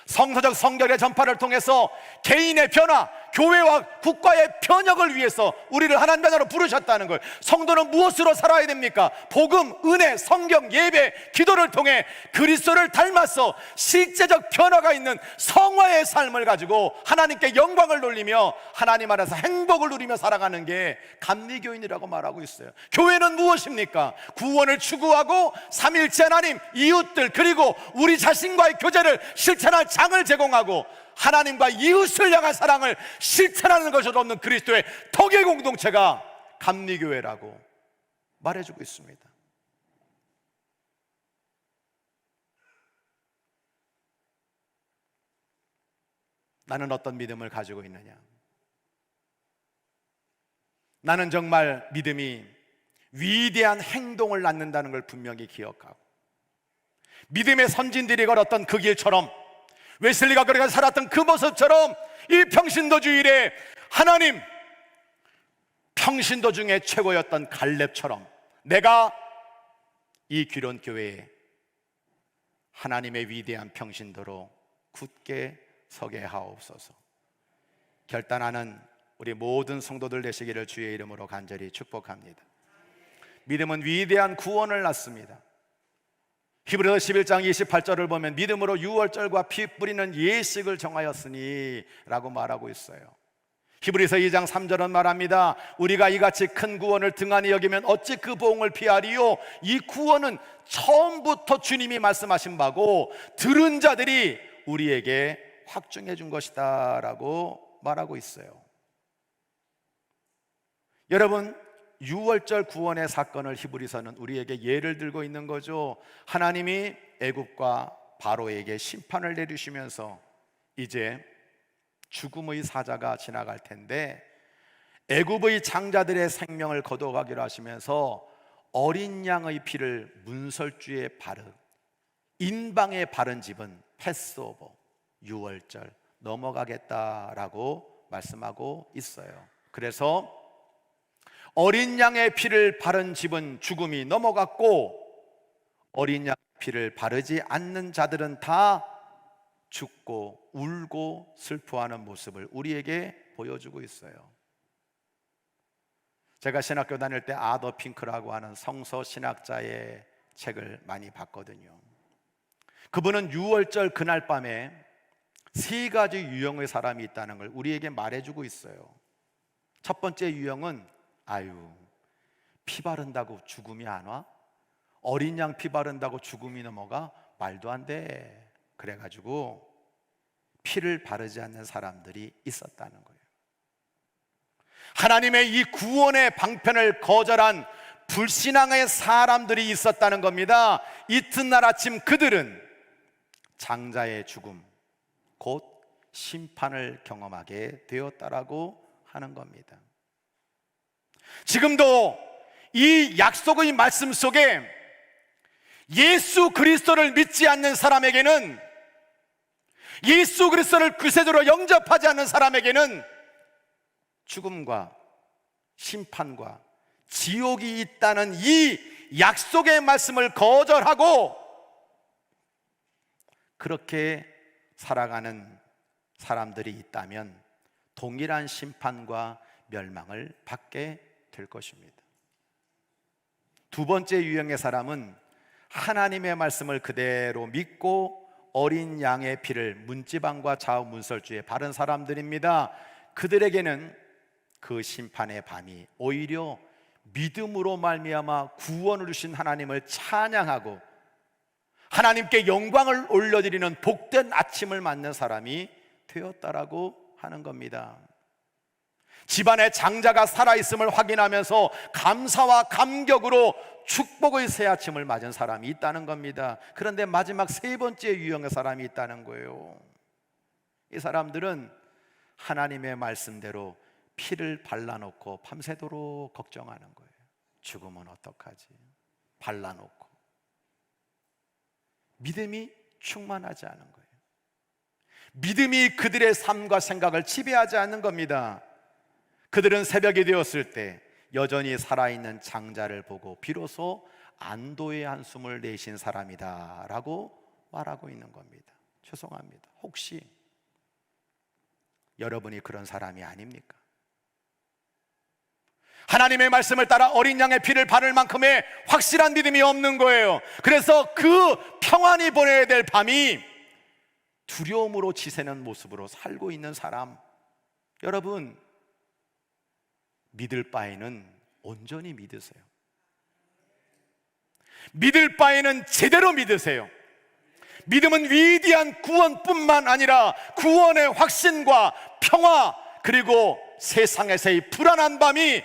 성서적 성결의 전파를 통해서 개인의 변화, 교회와 국가의 변혁을 위해서 우리를 하나님 자녀로 부르셨다는 거예요. 성도는 무엇으로 살아야 됩니까? 복음, 은혜, 성경, 예배, 기도를 통해 그리스도를 닮아서 실제적 변화가 있는 성화의 삶을 가지고 하나님께 영광을 돌리며 하나님 안에서 행복을 누리며 살아가는 게 감리교인이라고 말하고 있어요. 교회는 무엇입니까? 구원을 추구하고 삼일째 하나님, 이웃들, 그리고 우리 자신과의 교제를 실천할 장을 제공하고 하나님과 이웃을 향한 사랑을 실천하는 것으로 없는 그리스도의 덕의 공동체가 감리교회라고 말해주고 있습니다. 나는 어떤 믿음을 가지고 있느냐? 나는 정말 믿음이 위대한 행동을 낳는다는 걸 분명히 기억하고, 믿음의 선진들이 걸었던 그 길처럼, 웨슬리가 그렇게 살았던 그 모습처럼 이 평신도 주일에 하나님, 평신도 중에 최고였던 갈렙처럼 내가 이 귀론교회에 하나님의 위대한 평신도로 굳게 서게 하옵소서. 결단하는 우리 모든 성도들 되시기를 주의 이름으로 간절히 축복합니다. 믿음은 위대한 구원을 낳습니다. 히브리서 11장 28절을 보면 믿음으로 유월절과 피 뿌리는 예식을 정하였으니 라고 말하고 있어요. 히브리서 2장 3절은 말합니다. 우리가 이같이 큰 구원을 등한히 여기면 어찌 그 보응을 피하리요? 이 구원은 처음부터 주님이 말씀하신 바고 들은 자들이 우리에게 확증해 준 것이다 라고 말하고 있어요. 여러분, 유월절 구원의 사건을 히브리서는 우리에게 예를 들고 있는 거죠. 하나님이 애굽과 바로에게 심판을 내리시면서 이제 죽음의 사자가 지나갈 텐데 애굽의 장자들의 생명을 거둬가기로 하시면서 어린 양의 피를 문설주에 바르 인방에 바른 집은 패스오버, 유월절 넘어가겠다라고 말씀하고 있어요. 그래서 어린 양의 피를 바른 집은 죽음이 넘어갔고 어린 양의 피를 바르지 않는 자들은 다 죽고 울고 슬퍼하는 모습을 우리에게 보여주고 있어요. 제가 신학교 다닐 때 아더 핑크라고 하는 성서 신학자의 책을 많이 봤거든요. 그분은 유월절 그날 밤에 세 가지 유형의 사람이 있다는 걸 우리에게 말해주고 있어요. 첫 번째 유형은 피 바른다고 죽음이 안 와? 어린 양 피 바른다고 죽음이 넘어가? 말도 안 돼. 그래가지고 피를 바르지 않는 사람들이 있었다는 거예요. 하나님의 이 구원의 방편을 거절한 불신앙의 사람들이 있었다는 겁니다. 이튿날 아침 그들은 장자의 죽음, 곧 심판을 경험하게 되었다라고 하는 겁니다. 지금도 이 약속의 말씀 속에 예수 그리스도를 믿지 않는 사람에게는, 예수 그리스도를 구세주로 영접하지 않는 사람에게는 죽음과 심판과 지옥이 있다는 이 약속의 말씀을 거절하고 그렇게 살아가는 사람들이 있다면 동일한 심판과 멸망을 받게 될 것입니다. 두 번째 유형의 사람은 하나님의 말씀을 그대로 믿고 어린 양의 피를 문지방과 좌우 문설주에 바른 사람들입니다. 그들에게는 그 심판의 밤이 오히려 믿음으로 말미암아 구원을 주신 하나님을 찬양하고 하나님께 영광을 올려드리는 복된 아침을 맞는 사람이 되었다라고 하는 겁니다. 집안의 장자가 살아있음을 확인하면서 감사와 감격으로 축복의 새 아침을 맞은 사람이 있다는 겁니다. 그런데 마지막 세 번째 유형의 사람이 있다는 거예요. 이 사람들은 하나님의 말씀대로 피를 발라놓고 밤새도록 걱정하는 거예요. 죽으면 어떡하지? 발라놓고. 믿음이 충만하지 않은 거예요. 믿음이 그들의 삶과 생각을 지배하지 않는 겁니다. 그들은 새벽이 되었을 때 여전히 살아있는 장자를 보고 비로소 안도의 한숨을 내신 사람이다 라고 말하고 있는 겁니다. 죄송합니다. 혹시 여러분이 그런 사람이 아닙니까? 하나님의 말씀을 따라 어린 양의 피를 바를 만큼의 확실한 믿음이 없는 거예요. 그래서 그 평안히 보내야 될 밤이 두려움으로 지새는 모습으로 살고 있는 사람, 여러분, 믿을 바에는 온전히 믿으세요. 믿을 바에는 제대로 믿으세요. 믿음은 위대한 구원뿐만 아니라 구원의 확신과 평화, 그리고 세상에서의 불안한 밤이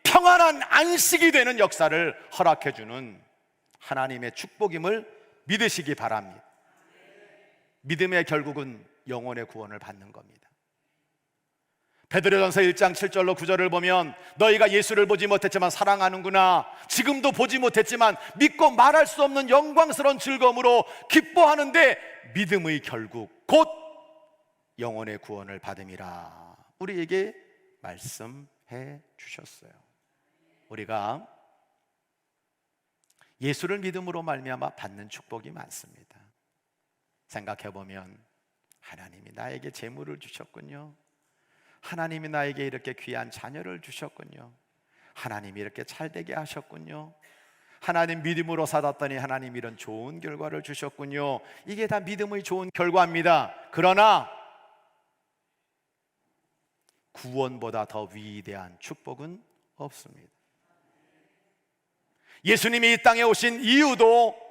평안한 안식이 되는 역사를 허락해주는 하나님의 축복임을 믿으시기 바랍니다. 믿음의 결국은 영혼의 구원을 받는 겁니다. 베드로전서 1장 7절로 9절을 보면 너희가 예수를 보지 못했지만 사랑하는구나, 지금도 보지 못했지만 믿고 말할 수 없는 영광스러운 즐거움으로 기뻐하는데 믿음의 결국 곧 영혼의 구원을 받음이라 우리에게 말씀해 주셨어요. 우리가 예수를 믿음으로 말미암아 받는 축복이 많습니다. 생각해보면 하나님이 나에게 재물을 주셨군요. 하나님이 나에게 이렇게 귀한 자녀를 주셨군요. 하나님이 이렇게 잘되게 하셨군요. 하나님 믿음으로 살았더니 하나님 이런 좋은 결과를 주셨군요. 이게 다 믿음의 좋은 결과입니다. 그러나 구원보다 더 위대한 축복은 없습니다. 예수님이 이 땅에 오신 이유도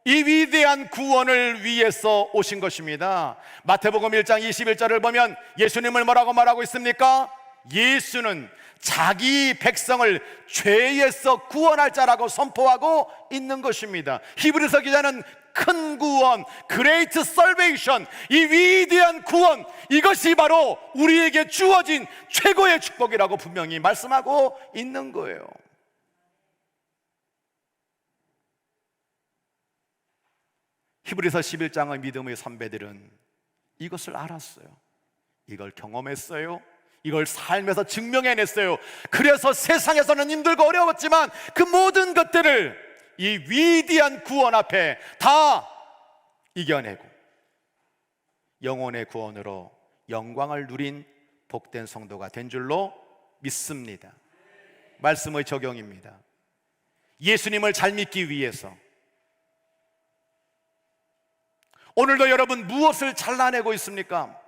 이 위대한 구원을 위해서 오신 것입니다. 마태복음 1장 21절을 보면 예수님을 뭐라고 말하고 있습니까? 예수는 자기 백성을 죄에서 구원할 자라고 선포하고 있는 것입니다. 히브리서 기자는 큰 구원, Great Salvation, 이 위대한 구원, 이것이 바로 우리에게 주어진 최고의 축복이라고 분명히 말씀하고 있는 거예요. 히브리서 11장의 믿음의 선배들은 이것을 알았어요. 이걸 경험했어요. 이걸 삶에서 증명해냈어요. 그래서 세상에서는 힘들고 어려웠지만 그 모든 것들을 이 위대한 구원 앞에 다 이겨내고 영혼의 구원으로 영광을 누린 복된 성도가 된 줄로 믿습니다. 말씀의 적용입니다. 예수님을 잘 믿기 위해서 오늘도 여러분 무엇을 잘라내고 있습니까?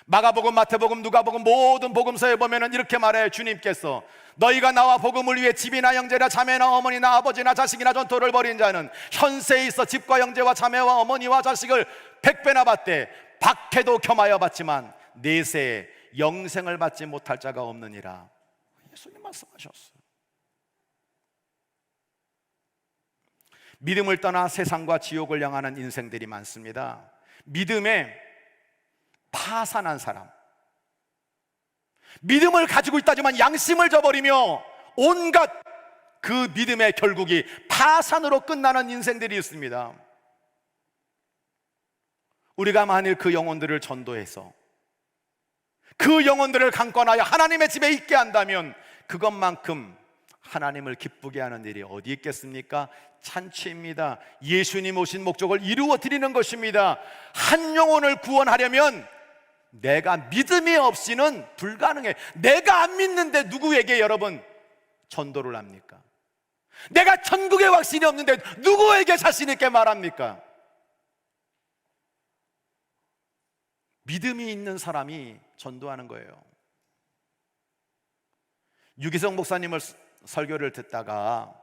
마가복음, 마태복음, 누가복음 모든 복음서에 보면은 이렇게 말해요. 주님께서 너희가 나와 복음을 위해 집이나 형제나 자매나 어머니나 아버지나 자식이나 전토를 벌인 자는 현세에 있어 집과 형제와 자매와 어머니와 자식을 100배나 받되 박해도 겸하여 받지만 내세에 영생을 받지 못할 자가 없느니라. 예수님 말씀하셨어요. 믿음을 떠나 세상과 지옥을 향하는 인생들이 많습니다. 믿음에 파산한 사람, 믿음을 가지고 있다지만 양심을 저버리며 온갖 그 믿음의 결국이 파산으로 끝나는 인생들이 있습니다. 우리가 만일 그 영혼들을 전도해서 그 영혼들을 강권하여 하나님의 집에 있게 한다면 그것만큼 하나님을 기쁘게 하는 일이 어디 있겠습니까? 찬치입니다. 예수님 오신 목적을 이루어 드리는 것입니다. 한 영혼을 구원하려면 내가 믿음이 없이는 불가능해. 내가 안 믿는데 누구에게 여러분 전도를 합니까? 내가 천국의 확신이 없는데 누구에게 자신 있게 말합니까? 믿음이 있는 사람이 전도하는 거예요. 유기성 목사님을 설교를 듣다가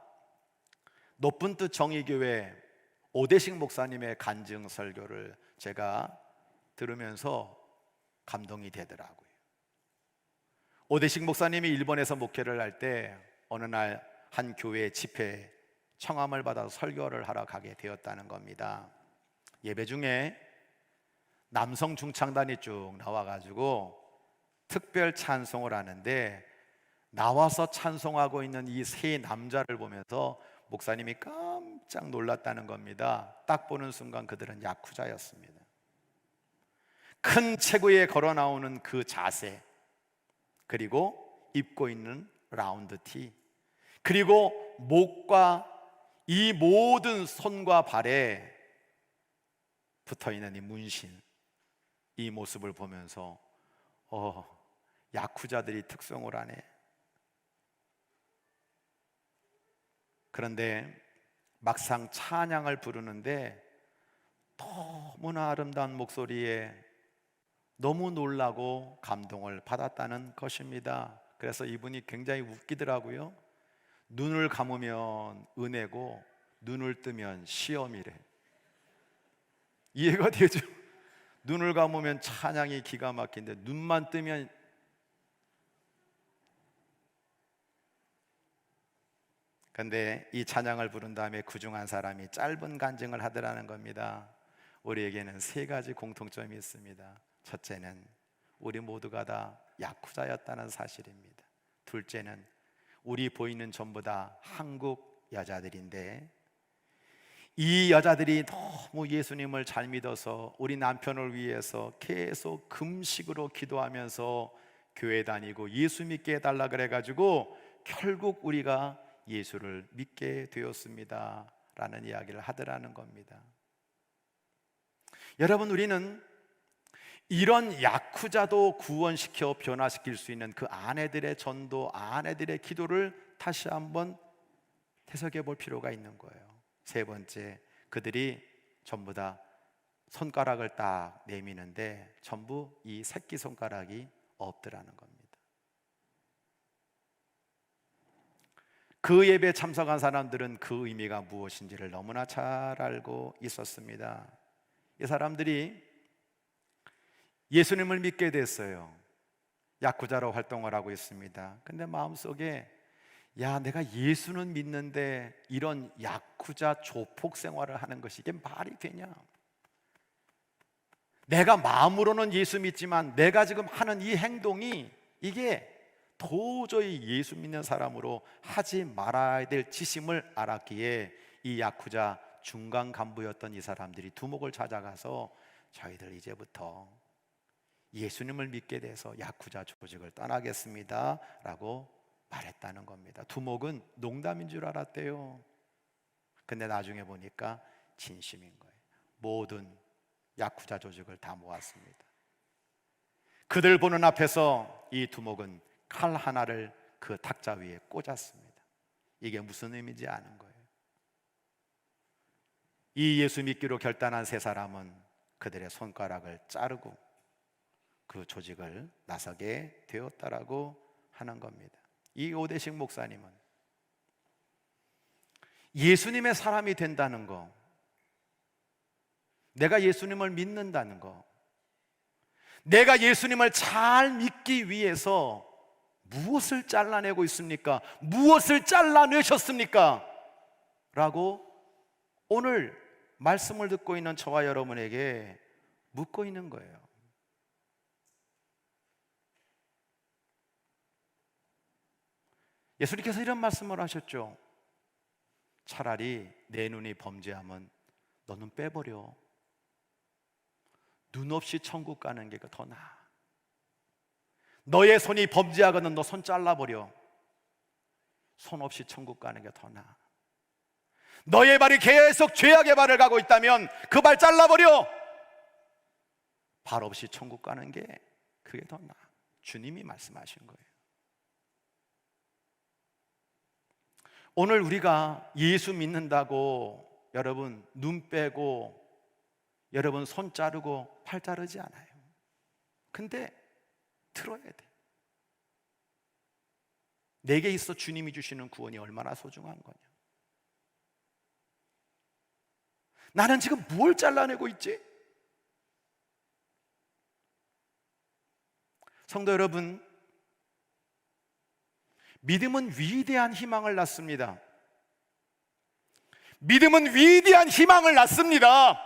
높은 뜻 정의교회 오대식 목사님의 간증 설교를 제가 들으면서 감동이 되더라고요. 오대식 목사님이 일본에서 목회를 할 때 어느 날 한 교회 집회에 청함을 받아서 설교를 하러 가게 되었다는 겁니다. 예배 중에 남성 중창단이 쭉 나와가지고 특별 찬송을 하는데 나와서 찬송하고 있는 이 세 남자를 보면서 목사님이 깜짝 놀랐다는 겁니다. 딱 보는 순간 그들은 야쿠자였습니다. 큰 체구에 걸어 나오는 그 자세, 그리고 입고 있는 라운드 티, 그리고 목과 이 모든 손과 발에 붙어있는 이 문신, 이 모습을 보면서 야쿠자들이 특성을 하네. 그런데 막상 찬양을 부르는데 너무나 아름다운 목소리에 너무 놀라고 감동을 받았다는 것입니다. 그래서 이분이 굉장히 웃기더라고요. 눈을 감으면 은혜고 눈을 뜨면 시험이래. 이해가 되죠? 눈을 감으면 찬양이 기가 막힌데 눈만 뜨면 근데 이 찬양을 부른 다음에 그중 한 사람이 짧은 간증을 하더라는 겁니다. 우리에게는 세 가지 공통점이 있습니다. 첫째는 우리 모두가 다 야쿠자였다는 사실입니다. 둘째는 우리 보이는 전부 다 한국 여자들인데 이 여자들이 너무 예수님을 잘 믿어서 우리 남편을 위해서 계속 금식으로 기도하면서 교회 다니고 예수 믿게 해달라 그래가지고 결국 우리가 예수를 믿게 되었습니다 라는 이야기를 하더라는 겁니다. 여러분, 우리는 이런 야쿠자도 구원시켜 변화시킬 수 있는 그 아내들의 전도, 아내들의 기도를 다시 한번 해석해 볼 필요가 있는 거예요. 세 번째, 그들이 전부 다 손가락을 딱 내미는데 전부 이 새끼손가락이 없더라는 겁니다. 그 예배에 참석한 사람들은 그 의미가 무엇인지를 너무나 잘 알고 있었습니다. 이 사람들이 예수님을 믿게 됐어요. 야쿠자로 활동을 하고 있습니다. 근데 마음속에 내가 예수는 믿는데 이런 야쿠자 조폭 생활을 하는 것이 이게 말이 되냐? 내가 마음으로는 예수 믿지만 내가 지금 하는 이 행동이 이게 도저히 예수 믿는 사람으로 하지 말아야 될 지심을 알았기에 이 야쿠자 중간 간부였던 이 사람들이 두목을 찾아가서 저희들 이제부터 예수님을 믿게 돼서 야쿠자 조직을 떠나겠습니다 라고 말했다는 겁니다. 두목은 농담인 줄 알았대요. 근데 나중에 보니까 진심인 거예요. 모든 야쿠자 조직을 다 모았습니다. 그들 보는 앞에서 이 두목은 칼 하나를 그 탁자 위에 꽂았습니다. 이게 무슨 의미인지 아는 거예요. 이 예수 믿기로 결단한 세 사람은 그들의 손가락을 자르고 그 조직을 나서게 되었다라고 하는 겁니다. 이 오대식 목사님은 예수님의 사람이 된다는 거, 내가 예수님을 믿는다는 거, 내가 예수님을 잘 믿기 위해서 무엇을 잘라내고 있습니까? 무엇을 잘라내셨습니까? 라고 오늘 말씀을 듣고 있는 저와 여러분에게 묻고 있는 거예요. 예수님께서 이런 말씀을 하셨죠. 차라리 내 눈이 범죄하면 너는 빼버려. 눈 없이 천국 가는 게 더 나아. 너의 손이 범죄하거든 너 손 잘라버려. 손 없이 천국 가는 게 더 나아. 너의 발이 계속 죄악의 발을 가고 있다면 그 발 잘라버려. 발 없이 천국 가는 게 그게 더 나아. 주님이 말씀하신 거예요. 오늘 우리가 예수 믿는다고 여러분 눈 빼고 여러분 손 자르고 팔 자르지 않아요. 근데 들어야 돼. 내게 있어 주님이 주시는 구원이 얼마나 소중한 거냐. 나는 지금 뭘 잘라내고 있지? 성도 여러분, 믿음은 위대한 희망을 낳습니다. 믿음은 위대한 희망을 낳습니다.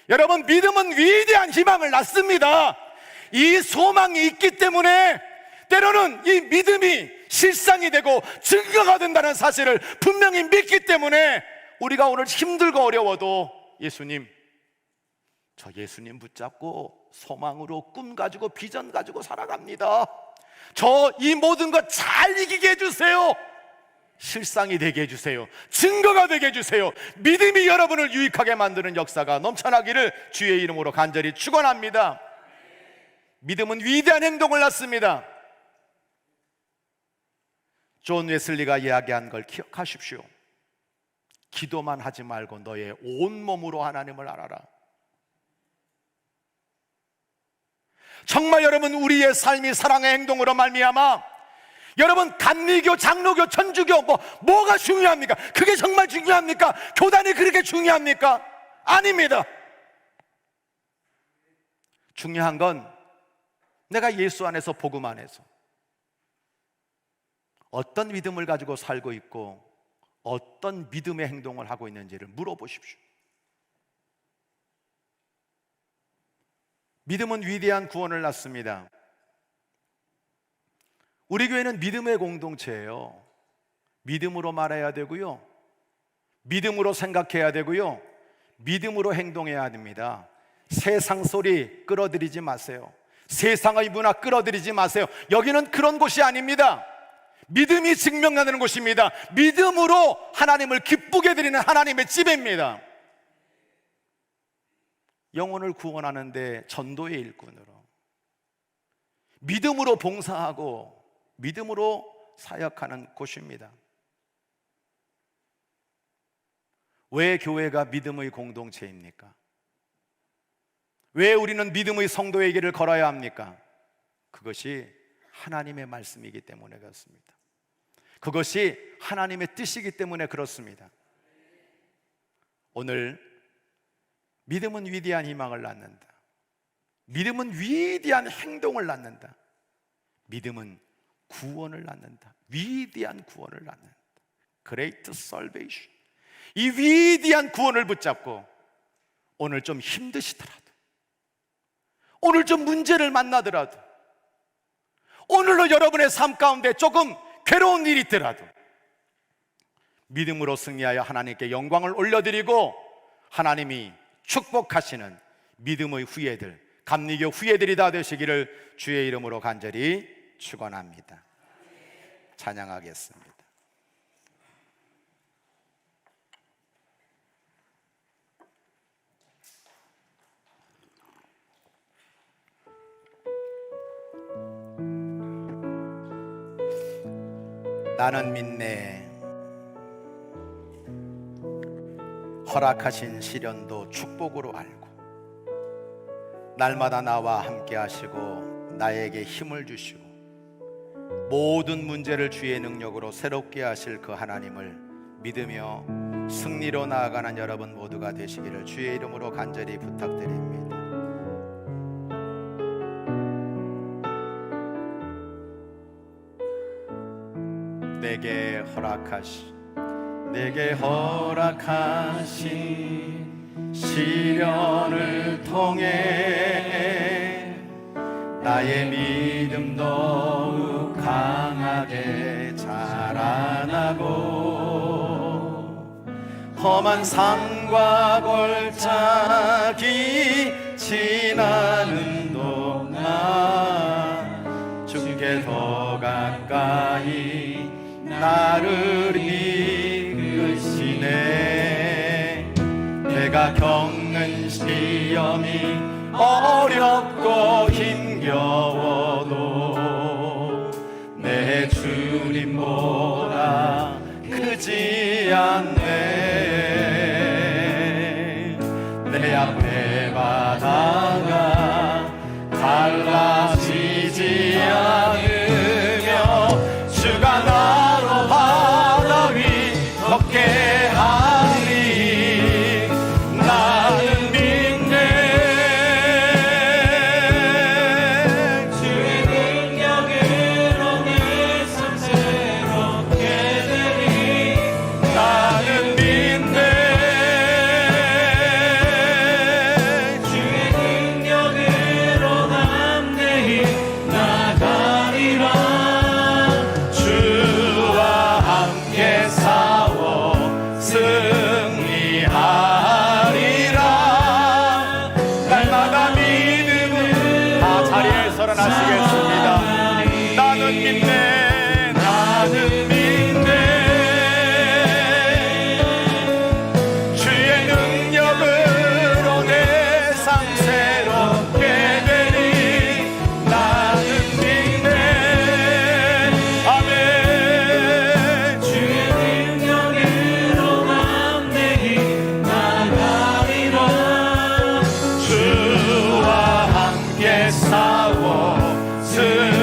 여러분, 믿음은 위대한 희망을 낳습니다. 이 소망이 있기 때문에 때로는 이 믿음이 실상이 되고 증거가 된다는 사실을 분명히 믿기 때문에 우리가 오늘 힘들고 어려워도 예수님, 저 예수님 붙잡고 소망으로 꿈 가지고 비전 가지고 살아갑니다. 저 이 모든 것 잘 이기게 해주세요. 실상이 되게 해주세요. 증거가 되게 해주세요. 믿음이 여러분을 유익하게 만드는 역사가 넘쳐나기를 주의 이름으로 간절히 축원합니다. 믿음은 위대한 행동을 낳습니다. 존 웨슬리가 이야기한 걸 기억하십시오. 기도만 하지 말고 너의 온몸으로 하나님을 알아라. 정말 여러분, 우리의 삶이 사랑의 행동으로 말미암아 여러분, 감리교, 장로교, 천주교 뭐가 중요합니까? 그게 정말 중요합니까? 교단이 그렇게 중요합니까? 아닙니다. 중요한 건 내가 예수 안에서, 복음 안에서 어떤 믿음을 가지고 살고 있고 어떤 믿음의 행동을 하고 있는지를 물어보십시오. 믿음은 위대한 구원을 낳습니다. 우리 교회는 믿음의 공동체예요. 믿음으로 말해야 되고요, 믿음으로 생각해야 되고요, 믿음으로 행동해야 됩니다. 세상 소리 끌어들이지 마세요. 세상의 문화 끌어들이지 마세요. 여기는 그런 곳이 아닙니다. 믿음이 증명나는 곳입니다. 믿음으로 하나님을 기쁘게 드리는 하나님의 집입니다. 영혼을 구원하는데 전도의 일꾼으로, 믿음으로 봉사하고 믿음으로 사역하는 곳입니다. 왜 교회가 믿음의 공동체입니까? 왜 우리는 믿음의 성도의 길을 걸어야 합니까? 그것이 하나님의 말씀이기 때문에 그렇습니다. 그것이 하나님의 뜻이기 때문에 그렇습니다. 오늘 믿음은 위대한 희망을 낳는다. 믿음은 위대한 행동을 낳는다. 믿음은 구원을 낳는다. 위대한 구원을 낳는다. Great Salvation. 이 위대한 구원을 붙잡고 오늘 좀 힘드시더라도, 오늘 좀 문제를 만나더라도, 오늘로 여러분의 삶 가운데 조금 괴로운 일이 있더라도 믿음으로 승리하여 하나님께 영광을 올려드리고 하나님이 축복하시는 믿음의 후예들, 감리교 후예들이 다 되시기를 주의 이름으로 간절히 축원합니다. 찬양하겠습니다. 나는 믿네. 허락하신 시련도 축복으로 알고 날마다 나와 함께 하시고 나에게 힘을 주시고 모든 문제를 주의 능력으로 새롭게 하실 그 하나님을 믿으며 승리로 나아가는 여러분 모두가 되시기를 주의 이름으로 간절히 부탁드립니다. 내게 허락하신 시련을 통해 나의 믿음 더욱 강하게 자라나고 험한 산과 골짜기 지나는 동안 주께 더 가까이 나를 이끄시네. 내가 겪는 시험이 어렵고 힘겨워도 내 주님보다 크지 않네. 내 앞에 바다가 갈라지지 않으며 주가 나로 바다 위 걷게 하리. 나는 믿네. 주의 능력으로 내 삶 새롭게 되리. 나는 믿네. 주의 능력으로 남 내 서른하시겠습니다. 나는 믿네, 나는 믿네. 주의 능력으로 내 삶 새롭게 되리. 나는 믿네. 아멘. 주의 능력으로 담대히 나가리라. 주와 함께 싸워 승리하리라.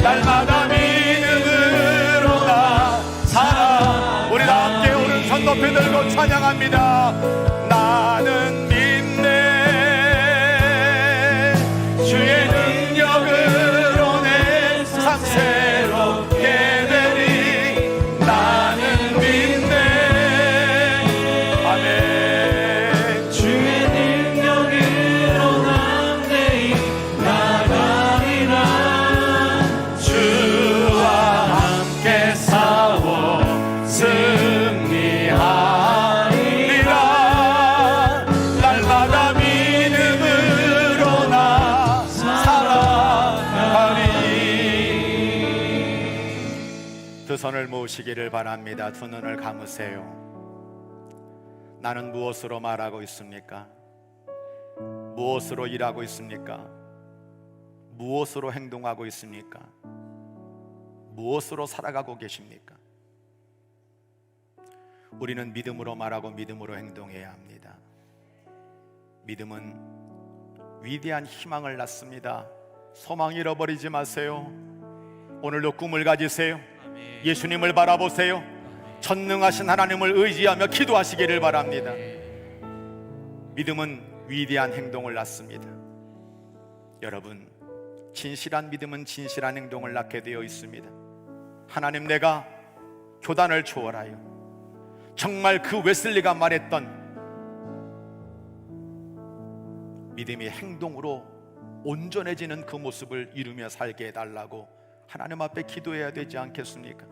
날마다 믿음으로 나 살아. 우리 다 함께 오른손 높이 들고 찬양합니다. 나는 믿네. 주의 능력으로 내 삶 새롭게 되리. 나는 믿네. 아멘. 주의 능력으로 담대히 나가리라. 주와 함께 싸워 승리하리라. 날마다 믿음으로 나 살아가리. 두 손을 모으시기를 바랍니다. 두 눈을 감으세요. 나는 무엇으로 말하고 있습니까? 무엇으로 일하고 있습니까? 무엇으로 행동하고 있습니까? 무엇으로 살아가고 계십니까? 우리는 믿음으로 말하고 믿음으로 행동해야 합니다. 믿음은 위대한 희망을 낳습니다. 소망 잃어버리지 마세요. 오늘도 꿈을 가지세요. 예수님을 바라보세요. 전능하신 하나님을 의지하며 기도하시기를 바랍니다. 믿음은 위대한 행동을 낳습니다. 여러분, 진실한 믿음은 진실한 행동을 낳게 되어 있습니다. 하나님, 내가 교단을 초월하여 정말 그 웨슬리가 말했던 믿음이 행동으로 온전해지는 그 모습을 이루며 살게 해달라고 하나님 앞에 기도해야 되지 않겠습니까?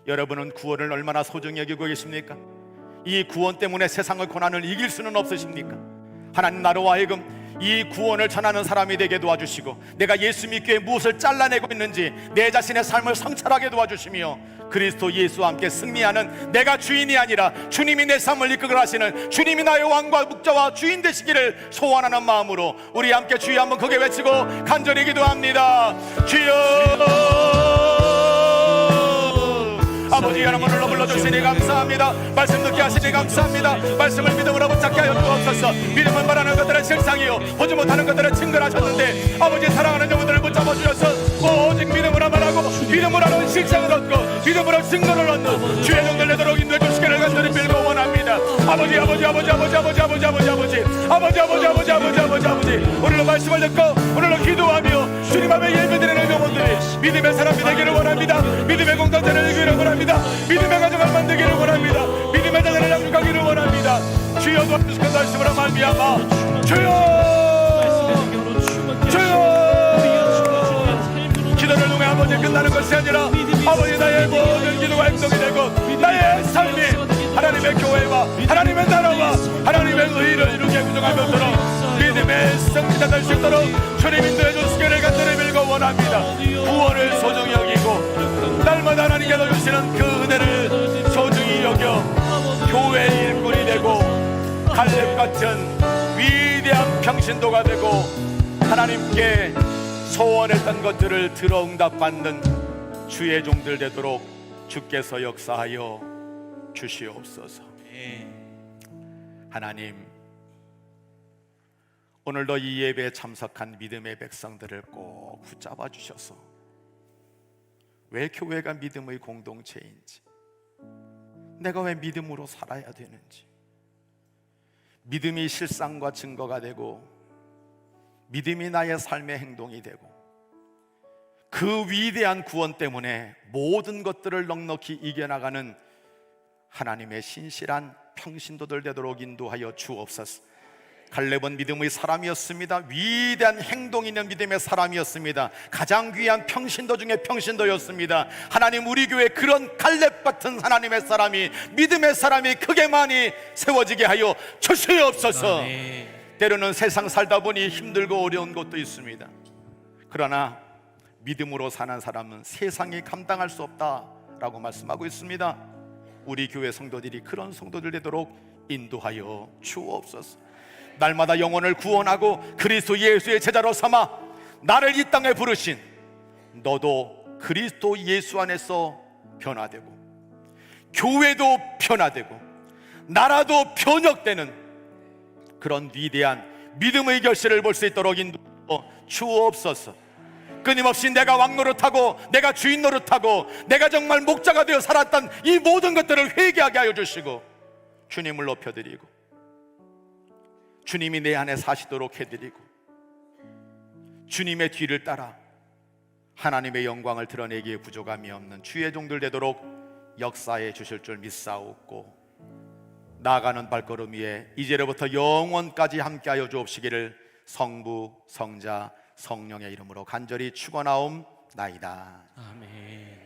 여러분은 구원을 얼마나 소중히 여기고 계십니까? 이 구원 때문에 세상의 고난을 이길 수는 없으십니까? 하나님, 나로 하여금 이 구원을 전하는 사람이 되게 도와주시고, 내가 예수 믿기에 무엇을 잘라내고 있는지 내 자신의 삶을 성찰하게 도와주시며, 그리스도 예수와 함께 승리하는 내가 주인이 아니라 주님이 내 삶을 이끌어 가시는 주님이 나의 왕과 목자와 주인 되시기를 소원하는 마음으로 우리 함께 주여 한번 크게 외치고 간절히 기도합니다. 주여, 아버지 여러분 오늘로 불러주시니 감사합니다. 말씀 듣게 하시니 감사합니다. 말씀을 믿음으로 붙잡게 하여 주옵소서. 믿음은 말하는 것들은 실상이요 보지 못하는 것들은 증거하셨는데, 아버지 사랑하는 영혼들을 붙잡아 주셔서 오직 믿음으로 말하고 믿음으로 하는 실상을 얻고 믿음으로 증거를 얻는 주의 종들 되도록 인도해 주시기를 간절히 빌고 원합니다. 아버지 오늘로 말씀을 듣고 오늘로 기도하며 주님 앞에 예배드리는 영혼들이 믿음의 사람이 되기를 원합니다. 믿음의 공동체를 이루기를 원합니다. 믿음의 가정을 만들기를 원합니다. 믿음의 자녀를 양육하기를 원합니다. 주여 도와주시는 말씀으로 말미암아 주여 기도를 통해 아버지 끝나는 것이 아니라 아버지 나의 모든 기도가 행동이 되고 나의 삶이 하나님의 교회와 하나님의 나라와 하나님의 의를 이루게 구성하면서록 믿음의 승리자 될 수 있도록 주님 인도해 주시기를 간절히 빌고 원합니다. 구원을 소중히 여기고 날마다 하나님께서 주시는 그 은혜를 소중히 여겨 교회의 일꾼이 되고 갈렙 같은 위대한 평신도가 되고 하나님께 소원했던 것들을 들어 응답받는 주의 종들 되도록 주께서 역사하여 주시옵소서. 하나님, 오늘도 이 예배에 참석한 믿음의 백성들을 꼭 붙잡아 주셔서 왜 교회가 믿음의 공동체인지, 내가 왜 믿음으로 살아야 되는지, 믿음이 실상과 증거가 되고 믿음이 나의 삶의 행동이 되고 그 위대한 구원 때문에 모든 것들을 넉넉히 이겨나가는 하나님의 신실한 평신도들 되도록 인도하여 주옵소서. 갈렙은 믿음의 사람이었습니다. 위대한 행동 있는 믿음의 사람이었습니다. 가장 귀한 평신도 중에 평신도였습니다. 하나님, 우리 교회에 그런 갈렙 같은 하나님의 사람이, 믿음의 사람이 크게 많이 세워지게 하여 주시옵소서. 때로는 세상 살다 보니 힘들고 어려운 것도 있습니다. 그러나 믿음으로 사는 사람은 세상이 감당할 수 없다라고 말씀하고 있습니다. 우리 교회 성도들이 그런 성도들 되도록 인도하여 주옵소서. 날마다 영혼을 구원하고 그리스도 예수의 제자로 삼아 나를 이 땅에 부르신 너도 그리스도 예수 안에서 변화되고 교회도 변화되고 나라도 변혁되는 그런 위대한 믿음의 결실을 볼 수 있도록 인도하여 주옵소서. 끊임없이 내가 왕 노릇하고 내가 주인 노릇하고 내가 정말 목자가 되어 살았던 이 모든 것들을 회개하게 하여 주시고 주님을 높여드리고 주님이 내 안에 사시도록 해드리고 주님의 뒤를 따라 하나님의 영광을 드러내기에 부족함이 없는 주의 종들 되도록 역사해 주실 줄 믿사옵고 나아가는 발걸음 위에 이제로부터 영원까지 함께하여 주옵시기를 성부 성자 성령의 이름으로 간절히 축원하옵나이다. 아멘.